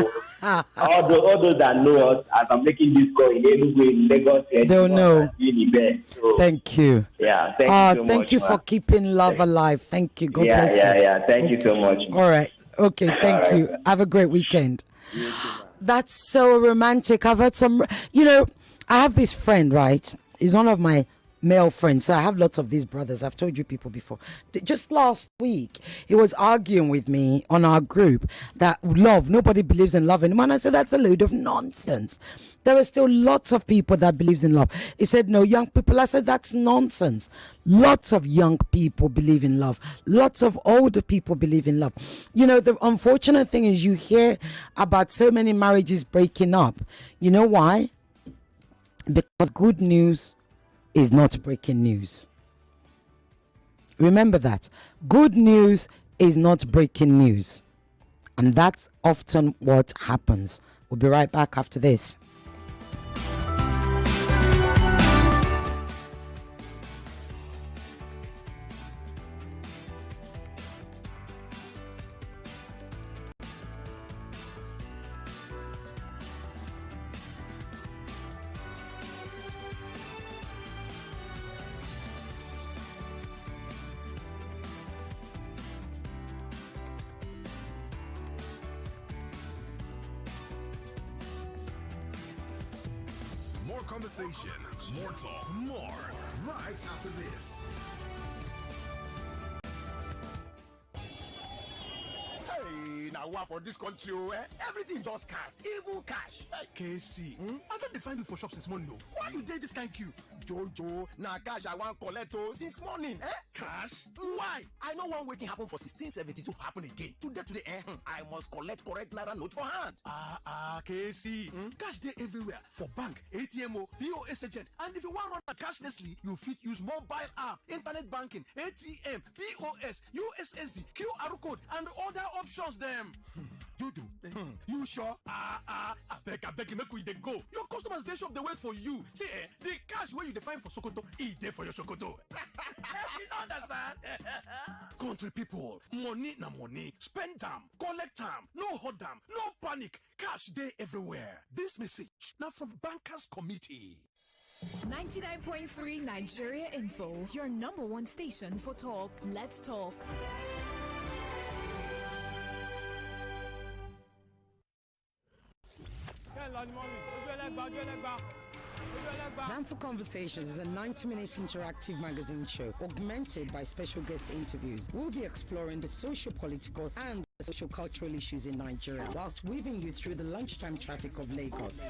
all those that know us, as I'm making this call in Enugu, in Lagos, don't know. Unibed. So, thank you. Yeah, thank you so much. Thank you for keeping love alive. Thank you. God bless you. Yeah. Thank you so much. All right. Okay, thank you. Have a great weekend. That's so romantic. I've heard some, I have this friend, right? He's one of my male friends. So I have lots of these brothers. I've told you people before. Just last week, he was arguing with me on our group that nobody believes in love anymore. And I said, that's a load of nonsense. There are still lots of people that believes in love. He said, no, young people. I said, that's nonsense. Lots of young people believe in love. Lots of older people believe in love. The unfortunate thing is you hear about so many marriages breaking up. You know why? Because good news is not breaking news. Remember that. Good news is not breaking news. And that's often what happens. We'll be right back after this. Conversation, more talk, more right after this. Hey, now what for this country? Everything just cash, even cash. Hey, KC, I don't define you for shops this morning. Why you did this kind of queue? Jojo, now cash I want collect since morning. Cash? Why? I know one waiting happen for 1672 happen again. Today, I must collect correct naira note for hand. KC, cash day everywhere for bank, ATM, POS agent, and if you want to run cashlessly, you fit use mobile app, internet banking, ATM, POS, USSD, QR code, and other options them. Dudu, you sure? I beg you, make we dey go. Your customers they shop, they wait for you. See, the cash where you define for Sokoto, is there for your Sokoto. You don't understand? Country people, money na money. Spend them, collect them, no hold them, no panic. Cash day everywhere. This message now from Bankers Committee. 99.3 Nigeria Info, your number one station for talk. Let's talk. Danfo Conversations is a 90-minute interactive magazine show augmented by special guest interviews. We'll be exploring the socio-political and social-cultural issues in Nigeria whilst weaving you through the lunchtime traffic of Lagos.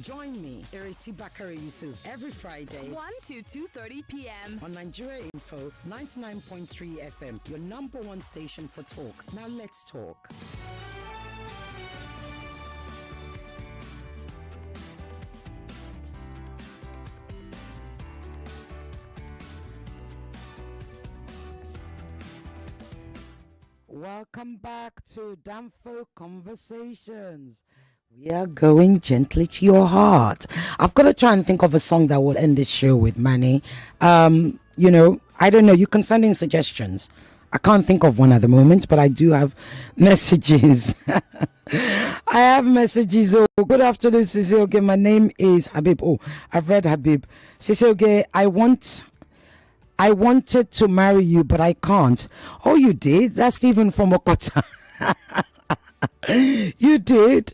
Join me, Ireti Bakare-Yusuf, every Friday 1 to 2:30 p.m. on Nigeria Info 99.3 FM, your number one station for talk. Now let's talk. Welcome back to Danfo Conversations. We are going gently to your heart. I've got to try and think of a song that will end this show with, Manny. I don't know. You can send in suggestions. I can't think of one at the moment, but I do have messages. I have messages. Oh, good afternoon, Sisioge. My name is Habib. Oh, I've read Habib. Sisioge, I wanted to marry you, but I can't. Oh, you did? That's Stephen from Okota. You did?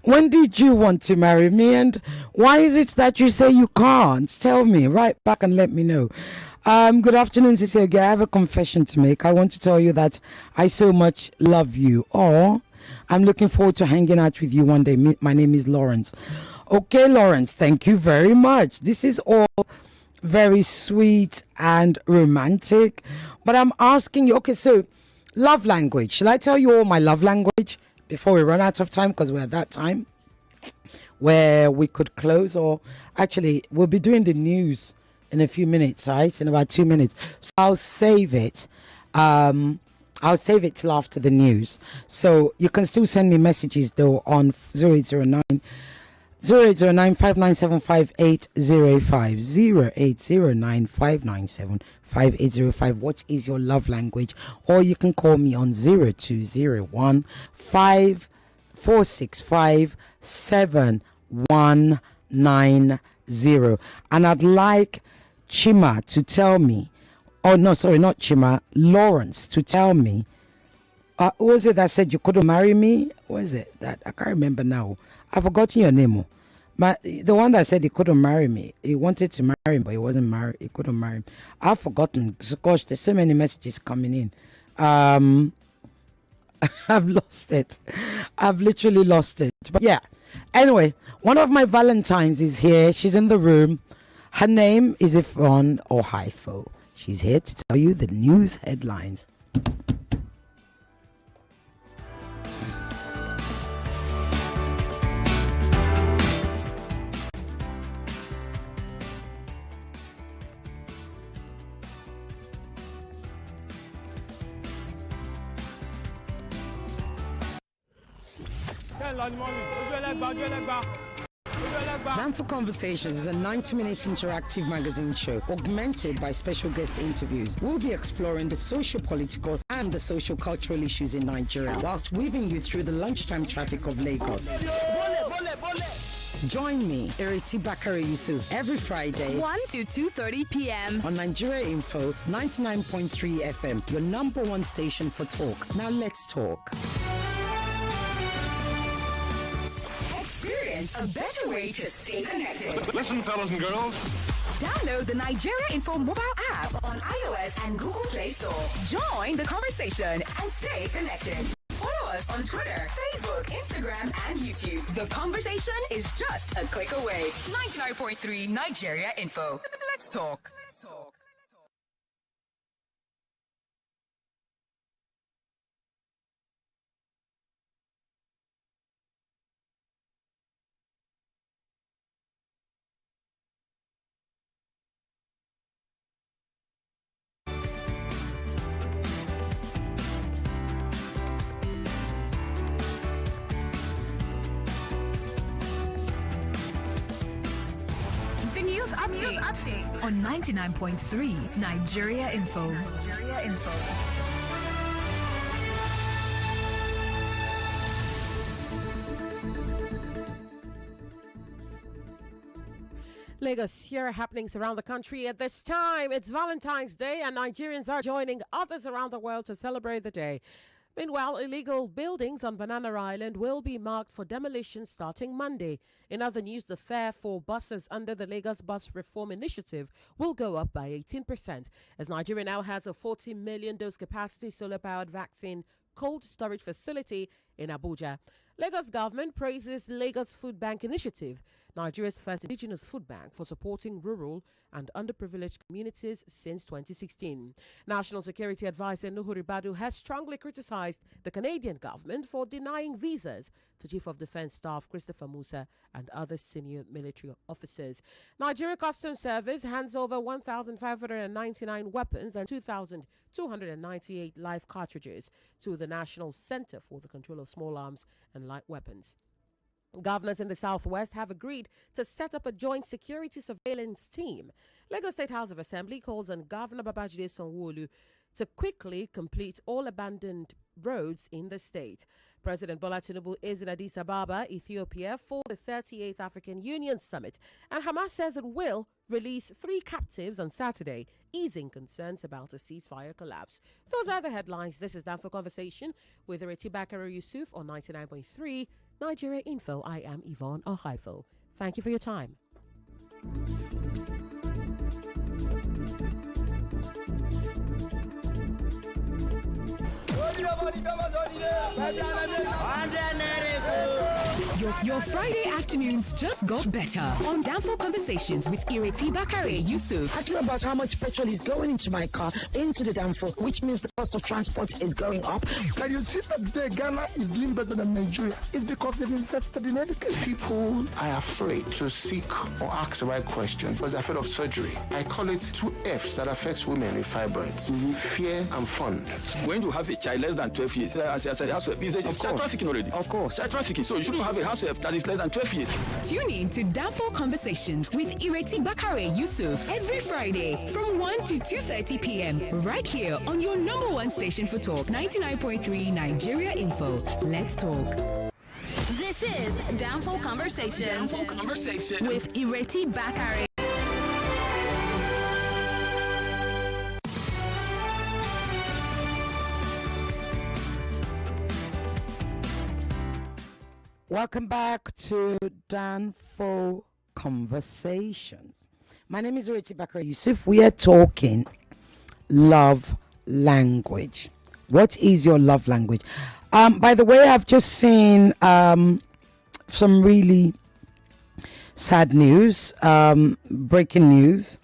When did you want to marry me? And why is it that you say you can't? Tell me. Write back and let me know. Good afternoon, Cecilia. I have a confession to make. I want to tell you that I so much love you. Oh, I'm looking forward to hanging out with you one day. My name is Lawrence. Okay, Lawrence, thank you very much. This is all very sweet and romantic. But I'm asking you, okay, so love language. Shall I tell you all my love language before we run out of time? Because we're at that time where we could close. Or actually, we'll be doing the news in a few minutes, right? In about 2 minutes. So I'll save it. I'll save it till after the news. So you can still send me messages though on 0809 597 5805 0809 597 5805. What is your love language? Or you can call me on 0201 5465 7190. And I'd like Chima to tell me, oh no, sorry, not Chima, Lawrence to tell me, who was it that said you couldn't marry me? What is it that I can't remember now? I've forgotten your name. The one that said he couldn't marry me, he wanted to marry him, but he wasn't married. He couldn't marry him. I've forgotten. Gosh, there's so many messages coming in. I've lost it. I've literally lost it. But yeah. Anyway, one of my Valentines is here. She's in the room. Her name is Ifon Ohaifo. She's here to tell you the news headlines. Danfo Conversations is a 90-minute interactive magazine show augmented by special guest interviews. We'll be exploring the socio-political and the social-cultural issues in Nigeria whilst weaving you through the lunchtime traffic of Lagos. Join me, Ireti Bakare-Yusuf, every Friday 1 to 2:30 p.m. on Nigeria Info 99.3 FM, your number one station for talk. Now let's talk. A better way to stay connected. Listen, fellas and girls. Download the Nigeria Info mobile app on iOS and Google Play Store. Join the conversation and stay connected. Follow us on Twitter, Facebook, Instagram, and YouTube. The conversation is just a click away. 99.3 Nigeria Info. Let's talk. Update on 99.3 Nigeria Info. Lagos, here are happenings around the country at this time. It's Valentine's Day, and Nigerians are joining others around the world to celebrate the day. Meanwhile, illegal buildings on Banana Island will be marked for demolition starting Monday. In other news, the fare for buses under the Lagos Bus Reform Initiative will go up by 18%, as Nigeria now has a 40 million dose capacity solar-powered vaccine cold storage facility in Abuja. Lagos government praises Lagos Food Bank Initiative, Nigeria's first indigenous food bank, for supporting rural and underprivileged communities since 2016. National Security Advisor Nuhu Ribadu has strongly criticized the Canadian government for denying visas to Chief of Defense Staff Christopher Musa and other senior military officers. Nigeria Customs Service hands over 1,599 weapons and 2,298 live cartridges to the National Center for the Control of Small Arms and Light Weapons. Governors in the Southwest have agreed to set up a joint security surveillance team. Lagos State House of Assembly calls on Governor Babajide Sanwo-Olu to quickly complete all abandoned roads in the state. President Bola Tinubu is in Addis Ababa, Ethiopia, for the 38th African Union Summit, and Hamas says it will release 3 captives on Saturday, easing concerns about a ceasefire collapse. Those are the headlines. This is Danfo Conversation with Ireti Bakare-Yusuf on 99.3 Nigeria Info. I am Yvonne Ohaifo. Thank you for your time. Your Friday afternoons just got better on Danfo Conversations with Ireti Bakare-Yusuf. Talking about how much petrol is going into my car, into the Danfo, which means the cost of transport is going up. Can you see that today Ghana is doing better than Nigeria? It's because they've invested in education. People are afraid to seek or ask the right question because they're afraid of surgery. I call it 2 F's that affects women with fibroids: fear and fun. When you have a child less than 12 years, as I said, housewife, it's child trafficking already. Of course. Child trafficking. So you shouldn't have a housewife that is less than 12 years. Tune in to Danfo Conversations with Ireti Bakare-Yusuf every Friday from 1 to 2:30 p.m. right here on your number 1 station for talk, 99.3 Nigeria Info. Let's talk. This is Danfo Conversations. Danfo Conversation with Ireti Bakare. Welcome back to Danfo Conversations. My name is Ireti Bakare-Yusuf. We are talking love language. What is your love language? By the way, I've just seen some really sad news, breaking news.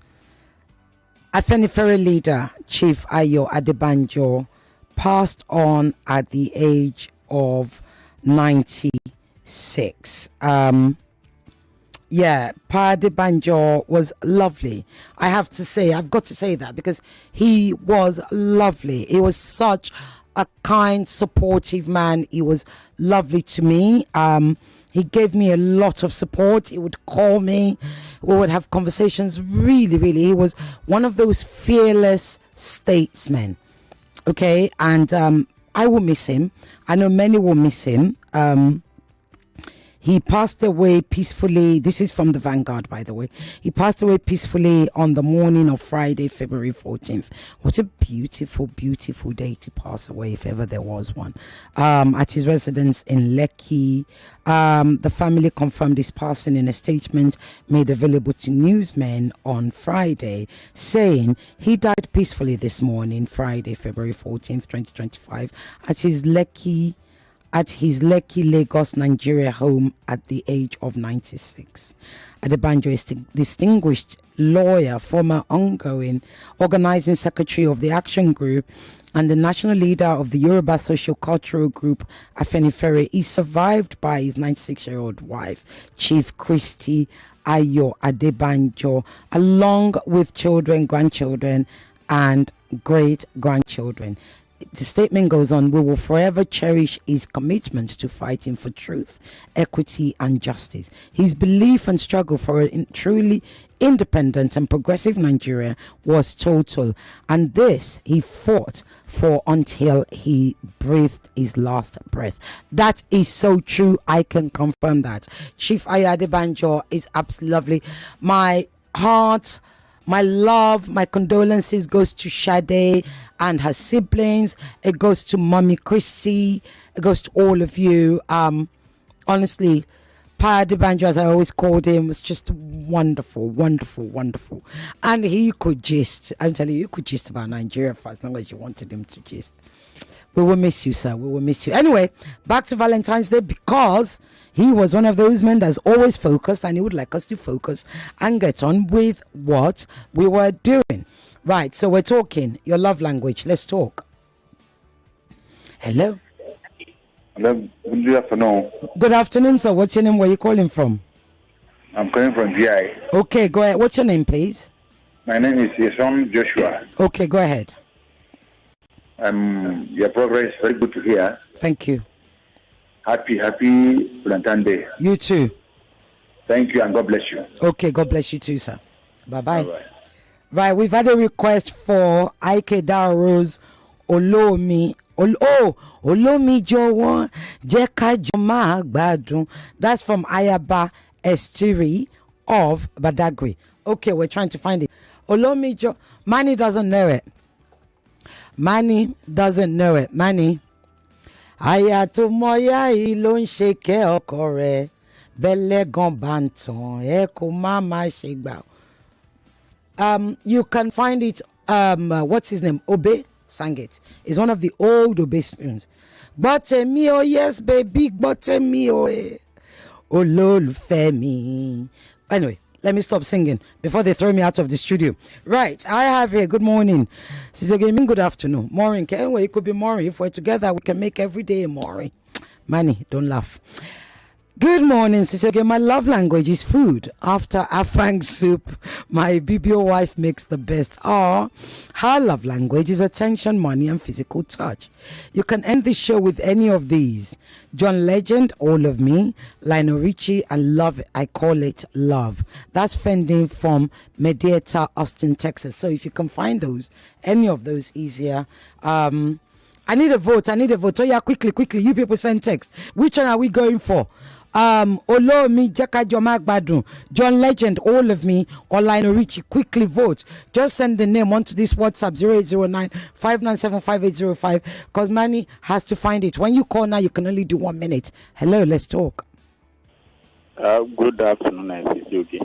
Afenifere leader Chief Ayo Adebanjo passed on at the age of 96. Pa Adebanjo was lovely. I have to say, I've got to say that because he was lovely. He was such a kind, supportive man. He was lovely to me. He gave me a lot of support. He would call me. We would have conversations. Really, really. He was one of those fearless statesmen. Okay. And I will miss him. I know many will miss him. He passed away peacefully. This is from the Vanguard, by the way. He passed away peacefully on the morning of Friday, February 14th. What a beautiful, beautiful day to pass away, if ever there was one. At his residence in Lekki, the family confirmed his passing in a statement made available to newsmen on Friday, saying he died peacefully this morning, Friday, February 14th, 2025, at his Lekki, Lagos, Nigeria home at the age of 96. Adebanjo is a distinguished lawyer, former organizing secretary of the Action Group, and the national leader of the Yoruba socio-cultural group Afenifere. Is survived by his 96-year-old wife, Chief Christy Ayo Adebanjo, along with children, grandchildren, and great-grandchildren. The statement goes on: we will forever cherish his commitment to fighting for truth, equity, and justice. His belief and struggle for a truly independent and progressive Nigeria was total, and this he fought for until he breathed his last breath. That is so true. I can confirm that. Chief Ayo Adebanjo is absolutely lovely. My heart, My love, my condolences goes to Sade and her siblings. It goes to Mommy Christy. It goes to all of you. Honestly, Pa Banjo, as I always called him, was just wonderful, wonderful, wonderful. And he could gist. I'm telling you, you could gist about Nigeria for as long as you wanted him to gist. We will miss you, sir. We will miss you. Anyway, back to Valentine's Day, because he was one of those men that's always focused, and he would like us to focus and get on with what we were doing. Right, so we're talking your love language. Let's talk. Hello. Hello. Good afternoon. Good afternoon, sir. What's your name? Where are you calling from? I'm calling from GI. Okay, go ahead. What's your name, please? My name is Yason Joshua. Okay, go ahead. Your progress is very good to hear. Thank you. Happy Valentine's Day. You too. Thank you, and God bless you. Okay, God bless you too, sir. Bye-bye. Right, we've had a request for Ike Daro's Olomi. Olomi Jowo Jeka Joma Gbadun. That's from Ayaba Estiri of Badagry. Okay, we're trying to find it. Olomi Jo. Manny doesn't know it. Manny. Aya to moya ilo nsheke okore bele gan banton e ko mama shegba. You can find it. What's his name? Obe sang it. It's one of the old Obe tunes. But me oh yes baby, but me oh ololufe mi. Anyway, let me stop singing before they throw me out of the studio. Right, I have here. Good morning. Sister Gaming, good afternoon. Maureen, anyway, it could be Maureen. If we're together, we can make every day a Maureen. Manny, don't laugh. Good morning, Sister Gaming. My love language is food. After afang soup, my BBO wife makes the best. Her love language is attention, money, and physical touch. You can end this show with any of these. John Legend, All of Me, Lionel Richie, and Love It. I call it love. That's Fending from Mediator, Austin, Texas. So if you can find those, any of those easier. I need a vote. Oh yeah, quickly. You people send text. Which one are we going for? Olo Mi Jeka Joma Gbadun, John Legend, All of Me, or Lionel Richie. Quickly vote. Just send the name onto this WhatsApp 0809-597-5805, because Manny has to find it. When you call now, you can only do 1 minute. Hello, let's talk. Good afternoon, Yogi.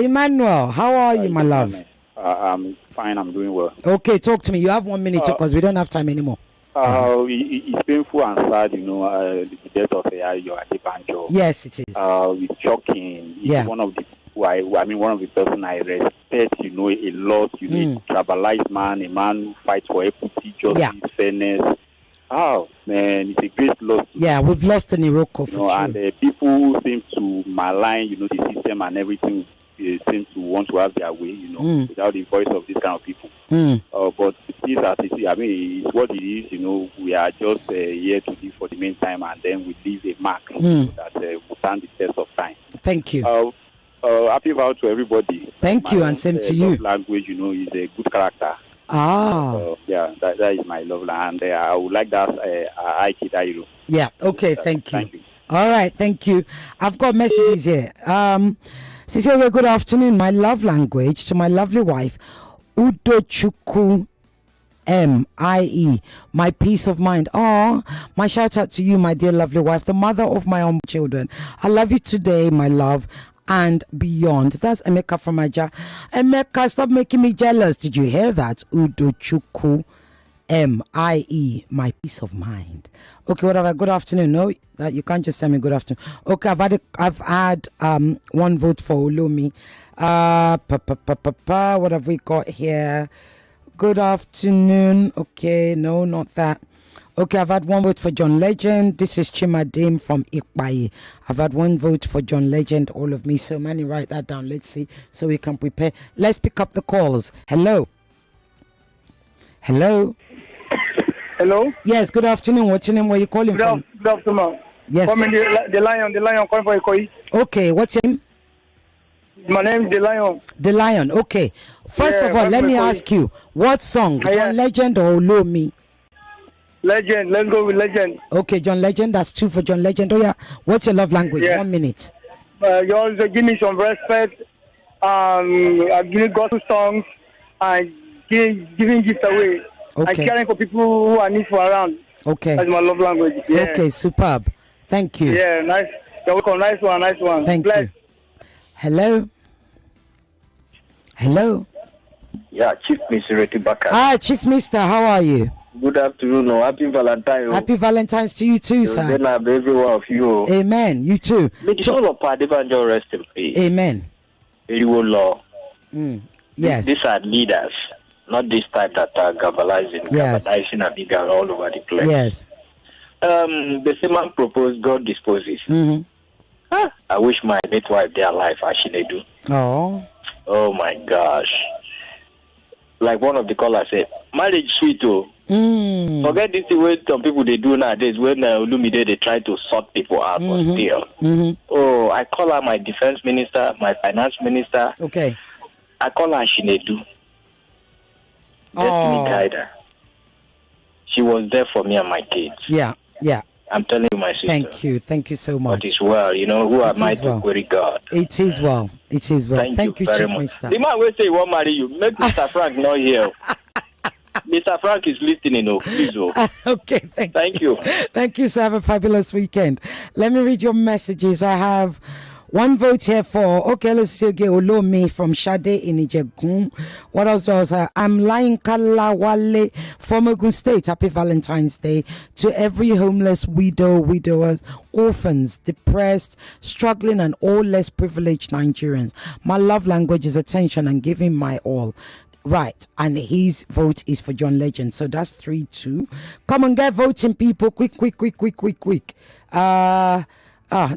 Emmanuel, how are you, my love? I'm fine. I'm doing well. Okay, talk to me. You have 1 minute because we don't have time anymore. It's painful and sad, the death of Ireti Bakare-Yusuf. Yes, it is. It's shocking. He's one of the one of the person I respect, a lot. A tribalized man, a man who fights for equity, justice, fairness. Oh man, it's a great loss. Yeah, we've lost an Iroko for and people seem to malign, the system and everything. Seem to want to have their way, without the voice of these kind of people. But it is as it is. It's what it is. We are just here to live for the meantime, and then we leave a mark that will stand the test of time. Thank you. Happy vow to everybody. Thank you, and same to you. Language, is a good character. That is my love, and I would like that. Ike Dairo. Yeah. Okay. Thank you. All right. Thank you. I've got messages here. Cecilia, good afternoon. My love language to my lovely wife, Udochukwu M.I.E. My peace of mind. My shout out to you, my dear lovely wife, the mother of my own children. I love you today, my love, and beyond. That's Emeka from Aja. Emeka, stop making me jealous. Did you hear that? Udochukwu M.I.E. My peace of mind. Okay, whatever. Good afternoon. No, that you can't just tell me good afternoon. Okay, I've had one vote for Olomi. What have we got here? Good afternoon. Okay, no, not that. Okay, I've had one vote for John Legend. This is Chimadim from Ikpaye. I've had one vote for John Legend, All of Me. So, Manny, write that down. Let's see, so we can prepare. Let's pick up the calls. Hello. Hello? Yes, good afternoon. What's your name? Where are you calling from? Good afternoon. Yes. The Lion calling for Ikoyi. Okay, what's your name? My name is The Lion. The Lion, okay. First of all, let me ask you, what song? John Legend or Olomi? Legend, let's go with Legend. Okay, John Legend, that's 2 for John Legend. Oh yeah, what's your love language? 1 minute. You also give me some respect giving gospel songs, and giving gifts away, and caring for people who are needful around. Okay. That's my love language. Yeah. Okay, superb. Thank you. Yeah, nice. You're welcome. Nice one. Thank you. Hello. Yeah, Chief Mr. Ireti Bakare. Hi, Chief Mister. How are you? Good afternoon. Happy Valentine. Happy Valentine's to you too, sir. Then have every one of you. Amen. You too. May the soul of Padebanjo rest in peace. Amen. Very well, law. Yes. These are leaders, not this type that are galvanizing and bigger all over the place. Yes. The same man proposed, God disposes. I wish my late wife their life actually do. Oh my gosh. Like one of the callers said, marriage sweet oh. Forget this way some people they do nowadays when Olumide they try to sort people out or steal. Oh, I call her my defense minister, my finance minister. Okay. I call her Shinedu. Destiny guider. She was there for me and my kids. Yeah. I'm telling you, my sister. Thank you so much. But it's well, who am I to query God? It is well. Thank you, very Chief much. Mister. The man will say he won't marry you. Make Mr. Frank not here. Mr. Frank is listening, please. Okay, thank you. Thank you, sir. Have a fabulous weekend. Let me read your messages. I have one vote here for let's see Olomi from Shade in Ijegun. What else was I'm lying Kalawale from Ogun State. Happy Valentine's Day to every homeless widow, widowers, orphans, depressed, struggling, and all less privileged Nigerians. My love language is attention and giving my all. Right, and his vote is for John Legend. So that's 3-2. Come on, get voting, people. Quick.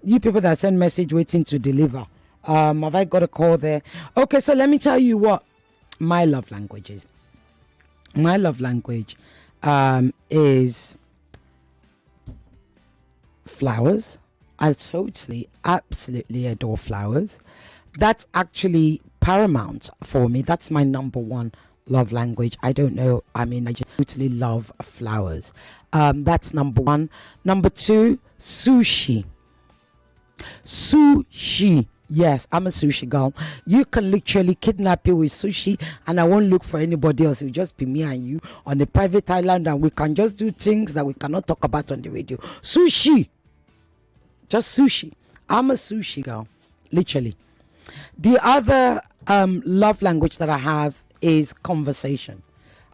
You people that send message waiting to deliver. Have I got a call there? Okay, so let me tell you what my love language is. My love language is flowers. I absolutely adore flowers. That's actually paramount for me. That's my number one love language. I don't know. I just totally love flowers. That's number one. Number two, sushi. Yes, I'm a sushi girl. You can literally kidnap you with sushi and I won't look for anybody else. It will just be me and you on a private island and we can just do things that we cannot talk about on the radio. Sushi. Just sushi. I'm a sushi girl. Literally. The other love language that I have is conversation.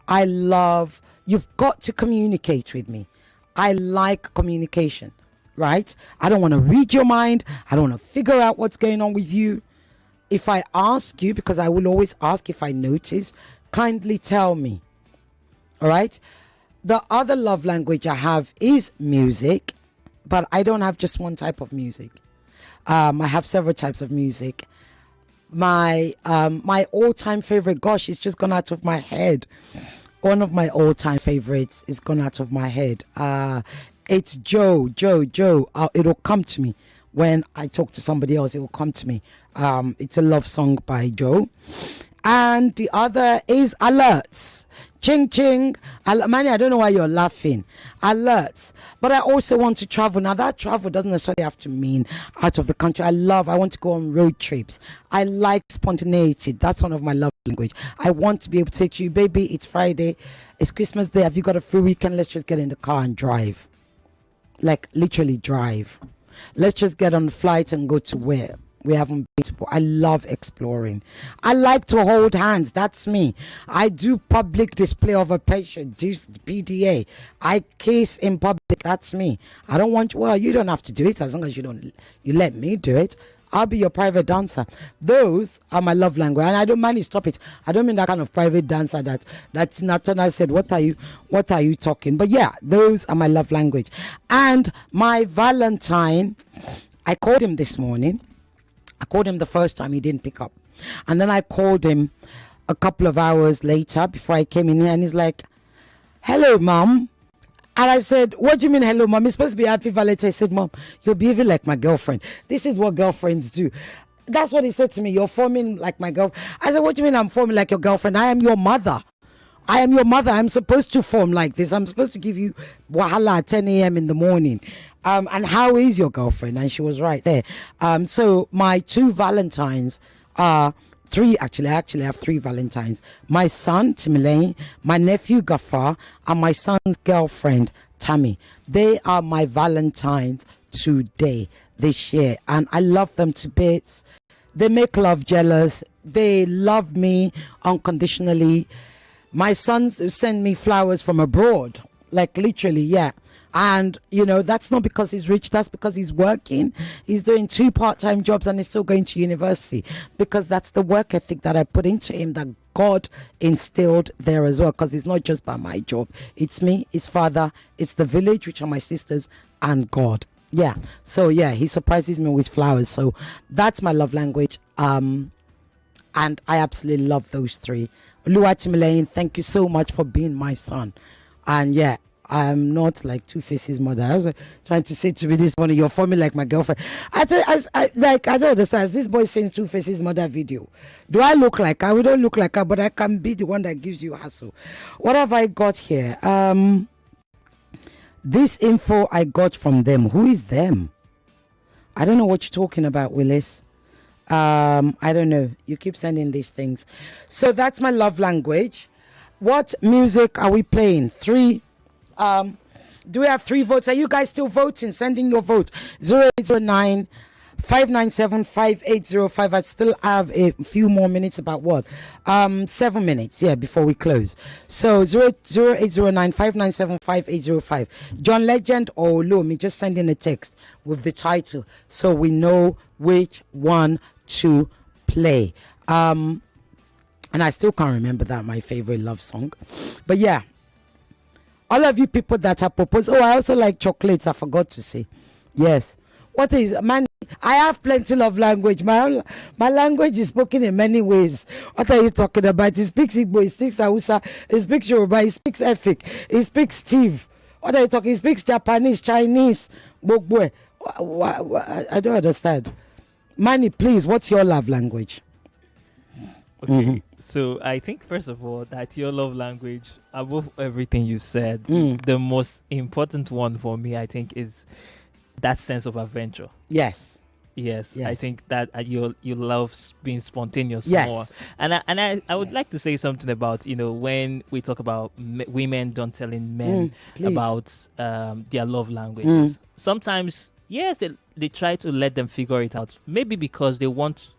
You've got to communicate with me. I like communication. Right? I don't want to read your mind. I don't want to figure out what's going on with you. If I ask you, because I will always ask if I notice, kindly tell me. All right? The other love language I have is music, but I don't have just one type of music. I have several types of music. My all-time favorite, gosh, it's just gone out of my head. One of my all-time favorites is gone out of my head. It's Joe. It'll come to me when I talk to somebody else. It will come to me. It's a love song by Joe. And the other is Alerts. Ching ching. Manny, I don't know why you're laughing. Alerts. But I also want to travel. Now that travel doesn't necessarily have to mean out of the country. I want to go on road trips. I like spontaneity. That's one of my love language. I want to be able to say to you, baby, it's Friday. It's Christmas Day. Have you got a free weekend? Let's just get in the car and drive. Like literally drive. Let's just get on the flight and go to where we haven't been to. I love exploring. I like to hold hands. That's me. I do public display of affection, PDA. I kiss in public. That's me. I don't want you. Well, you don't have to do it as long as you let me do it. I'll be your private dancer. Those are my love language. And I don't mind, stop it. I don't mean that kind of private dancer that's Natana said, what are you talking? But yeah, those are my love language. And my Valentine, I called him this morning. I called him the first time, he didn't pick up. And then I called him a couple of hours later before I came in here and he's like, hello, Mom. And I said, what do you mean, hello, Mom? It's supposed to be Happy Valentine. I said, Mom, you're behaving like my girlfriend. This is what girlfriends do. That's what he said to me. You're forming like my girlfriend. I said, what do you mean I'm forming like your girlfriend? I am your mother. I'm supposed to form like this. I'm supposed to give you wahala at 10 a.m. in the morning. And how is your girlfriend? And she was right there. So my two Valentines are three, actually. I actually have 3 Valentines. My son, Timilane, my nephew, Gafar, and my son's girlfriend, Tammy. They are my Valentines today, this year. And I love them to bits. They make love jealous. They love me unconditionally. My son sent me flowers from abroad. Like literally, yeah. And, you know, that's not because he's rich. That's because he's working. He's doing 2 part-time jobs and he's still going to university. Because that's the work ethic that I put into him that God instilled there as well. Because it's not just by my job. It's me, his father, it's the village, which are my sisters, and God. Yeah. So, yeah, he surprises me with flowers. So that's my love language. And I absolutely love those 3. Oluwatimilane, thank you so much for being my son. And, yeah. I'm not like Two-Face's mother. I was trying to say to me this morning, you're forming like my girlfriend. I don't understand. This boy saying Two-Face's mother video. Do I look like her? We don't look like her, but I can be the one that gives you hassle. What have I got here? This info I got from them. Who is them? I don't know what you're talking about, Willis. I don't know. You keep sending these things. So that's my love language. What music are we playing? 3. Do we have 3 votes? Are you guys still voting? Sending your vote. 0809 597 5805. I still have a few more minutes, about what? 7 minutes, yeah, before we close. So 0809 597 5805. John Legend or Lomi, just send in a text with the title so we know which one to play. And I still can't remember that, my favorite love song. But yeah. All of you people that have proposed. Oh, I also like chocolates. I forgot to say. Yes. What is, man? I have plenty of language. My language is spoken in many ways. What are you talking about? He speaks Igbo, he speaks Hausa, he speaks Yoruba, he speaks Efik, he speaks Steve. What are you talking? He speaks Japanese, Chinese, Bogwe. I don't understand. Manny, please, what's your love language? Okay, so I think first of all that your love language, above everything you said, the most important one for me, I think, is that sense of adventure. Yes. Yes, I think that you love being spontaneous more. And I would like to say something about, you know, when we talk about women don't telling men about their love languages. Sometimes, yes, they try to let them figure it out. Maybe because they want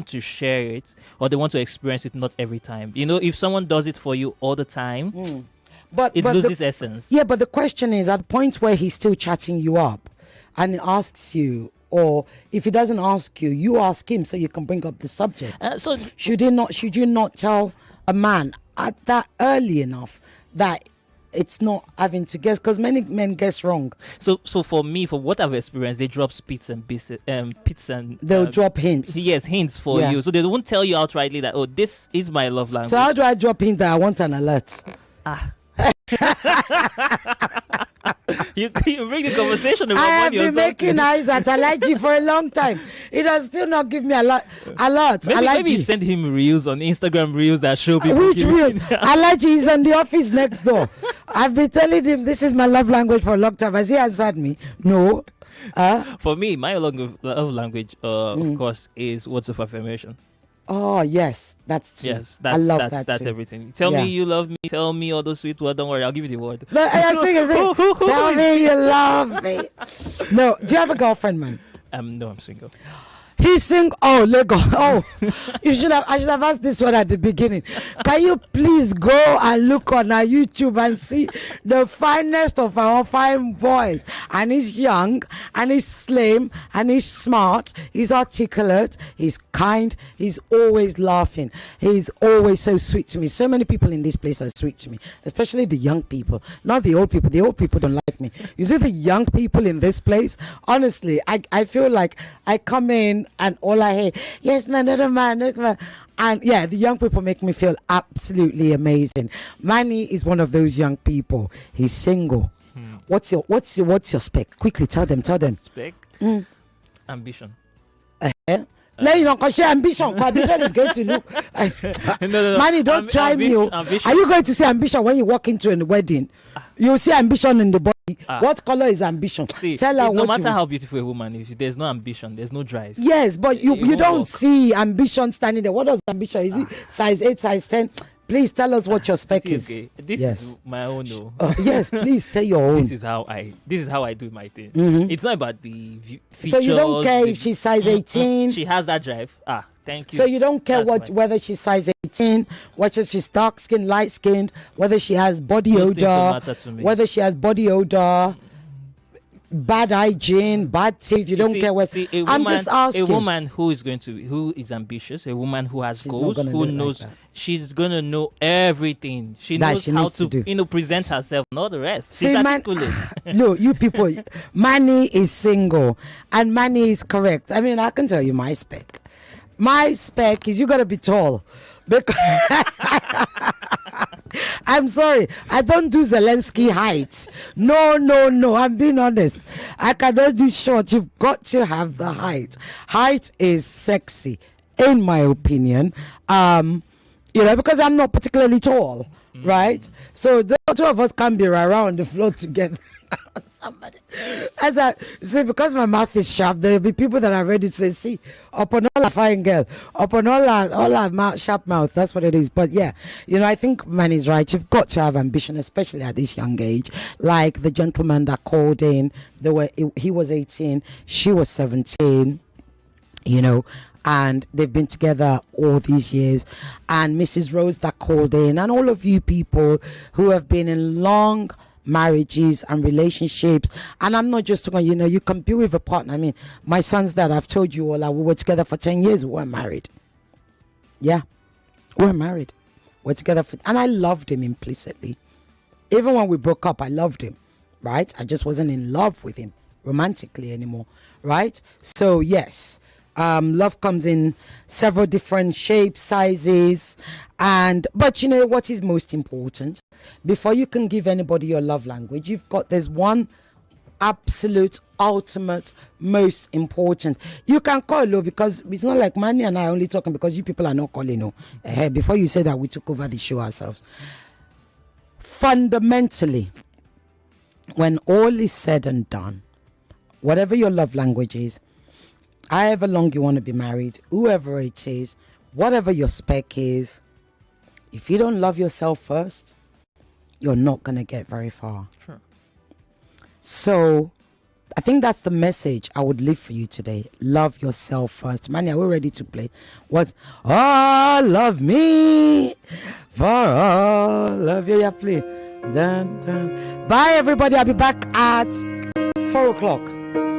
to share it or they want to experience it, not every time. You know, if someone does it for you all the time, but it loses essence. Yeah, but the question is, at the point where he's still chatting you up and he asks you, or if he doesn't ask you, you ask him so you can bring up the subject. So should you not tell a man at that early enough that it's not having to guess, because many men guess wrong. So for me, for what I've experienced, they drop spits and they'll drop hints. Yes, hints for you. So they won't tell you outrightly that, oh, this is my love language. So how do I drop hint that I want an alert? You bring the conversation about I have money or been something. making eyes at Alaji for a long time. It does still not give me alert. Maybe send him reels on Instagram, reels that show people. Which reels? Alaji is in the office next door. I've been telling him this is my love language for a long time. Has he answered me? No. For me, my love language, of course, is words of affirmation. Oh yes, that's true. Yes, I love that's everything. Tell me you love me. Tell me all those sweet words. Don't worry, I'll give you the word. No, tell me you love me. No, do you have a girlfriend, man? No, I'm single. He's single. Oh, Lego. Oh, I should have asked this one at the beginning. Can you please go and look on our YouTube and see the finest of our fine boys? And he's young, and he's slim, and he's smart. He's articulate. He's kind. He's always laughing. He's always so sweet to me. So many people in this place are sweet to me, especially the young people. Not the old people. The old people don't like me. You see the young people in this place? Honestly, I feel like I come in and all I hear, yes, man, another man. And yeah, the young people make me feel absolutely amazing. Manny is one of those young people. He's single. What's your spec? Quickly tell them. Spec? Ambition. No, you don't say ambition. Ambition is going to look. No. Manny, don't try me. Are you going to say ambition when you walk into a wedding? You'll see ambition in the body. What color is ambition? Tell her no what matter how beautiful a woman is, there's no ambition, there's no drive. Yes, but you don't work. see ambition standing there. What does ambition? Is it size 8, size 10? Please tell us what your spec is. Okay. This is my own. Yes, please tell your own. This is how I do my thing. Mm-hmm. It's not about the features. So you don't care if she's size 18. She has that drive. Thank you. So you don't care whether she's size 18, whether she's dark skinned, light skinned, whether she has body Those things don't odor, matter to me. whether she has body odor, bad hygiene, bad teeth. You don't care what. I'm just asking. A woman who is ambitious, a woman who has goals, who knows she's gonna know everything. She knows how to present herself, not the rest. See, no, you people, Manny is single and Manny is correct. I mean, I can tell you my spec. My spec is you gotta be tall. Because I'm sorry, I don't do Zelensky height. No, I'm being honest. I cannot do short. You've got to have the height. Height is sexy, in my opinion. Because I'm not particularly tall, right? So the two of us can be around the floor together. Somebody, because my mouth is sharp, there'll be people that are ready to say, see, upon all a fine girl, upon all our sharp mouth. That's what it is. But yeah, I think man is right. You've got to have ambition, especially at this young age. Like the gentleman that called in, he was 18, she was 17. And they've been together all these years. And Mrs. Rose that called in, and all of you people who have been in long marriages and relationships. And I'm not just talking, you can be with a partner. I mean, my son's dad, I've told you all, we were together for 10 years. We weren't married. Yeah, we were married. We're together and I loved him implicitly. Even when we broke up, I loved him, right? I just wasn't in love with him romantically anymore, right? So yes, love comes in several different shapes, sizes, but what is most important? Before you can give anybody your love language, there's one absolute, ultimate, most important. You can call low because it's not like Manny and I are only talking because you people are not calling no. Before you say that, we took over the show ourselves. Fundamentally, when all is said and done, whatever your love language is, however long you want to be married, whoever it is, whatever your spec is, if you don't love yourself first, you're not going to get very far. Sure. So I think that's the message I would leave for you today. Love yourself first. Manny, are we ready to play? What? Oh, love me for all. Love you. Yeah, play. Dun, dun. Bye, everybody. I'll be back at 4 o'clock.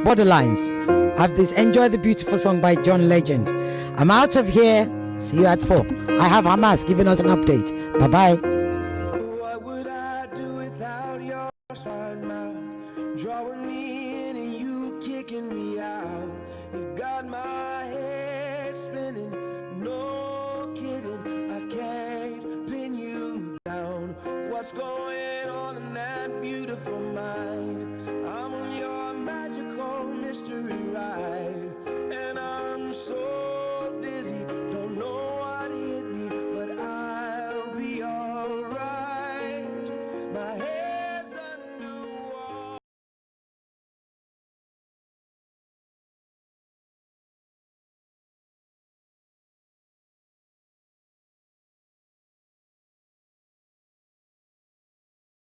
Borderlines. Have this. Enjoy the beautiful song by John Legend. I'm out of here. See you at 4. I have Hamas giving us an update. Bye-bye. Smart mouth, drawing me in and you kicking me out. You've got my head spinning, no kidding. I can't pin you down. What's going on in that beautiful mind? I'm on your magical mystery ride, and I'm so dizzy, don't know what hit me, but I'll be alright. My head.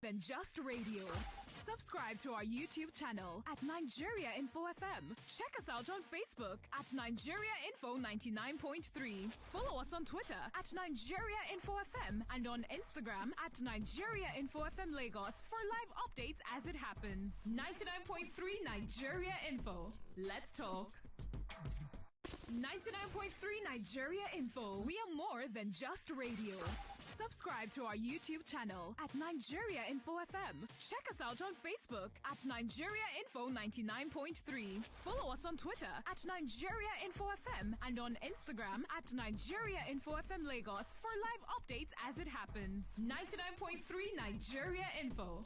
Than just radio. Subscribe to our YouTube channel at Nigeria Info FM. Check us out on Facebook at Nigeria Info 99.3. Follow us on Twitter at Nigeria Info FM and on Instagram at Nigeria Info FM Lagos for live updates as it happens. 99.3 Nigeria Info. Let's talk. 99.3 Nigeria Info. We are more than just radio. Subscribe to our YouTube channel at Nigeria Info FM. Check us out on Facebook at Nigeria Info 99.3. Follow us on Twitter at Nigeria Info FM and on Instagram at Nigeria Info FM Lagos for live updates as it happens. 99.3 Nigeria Info.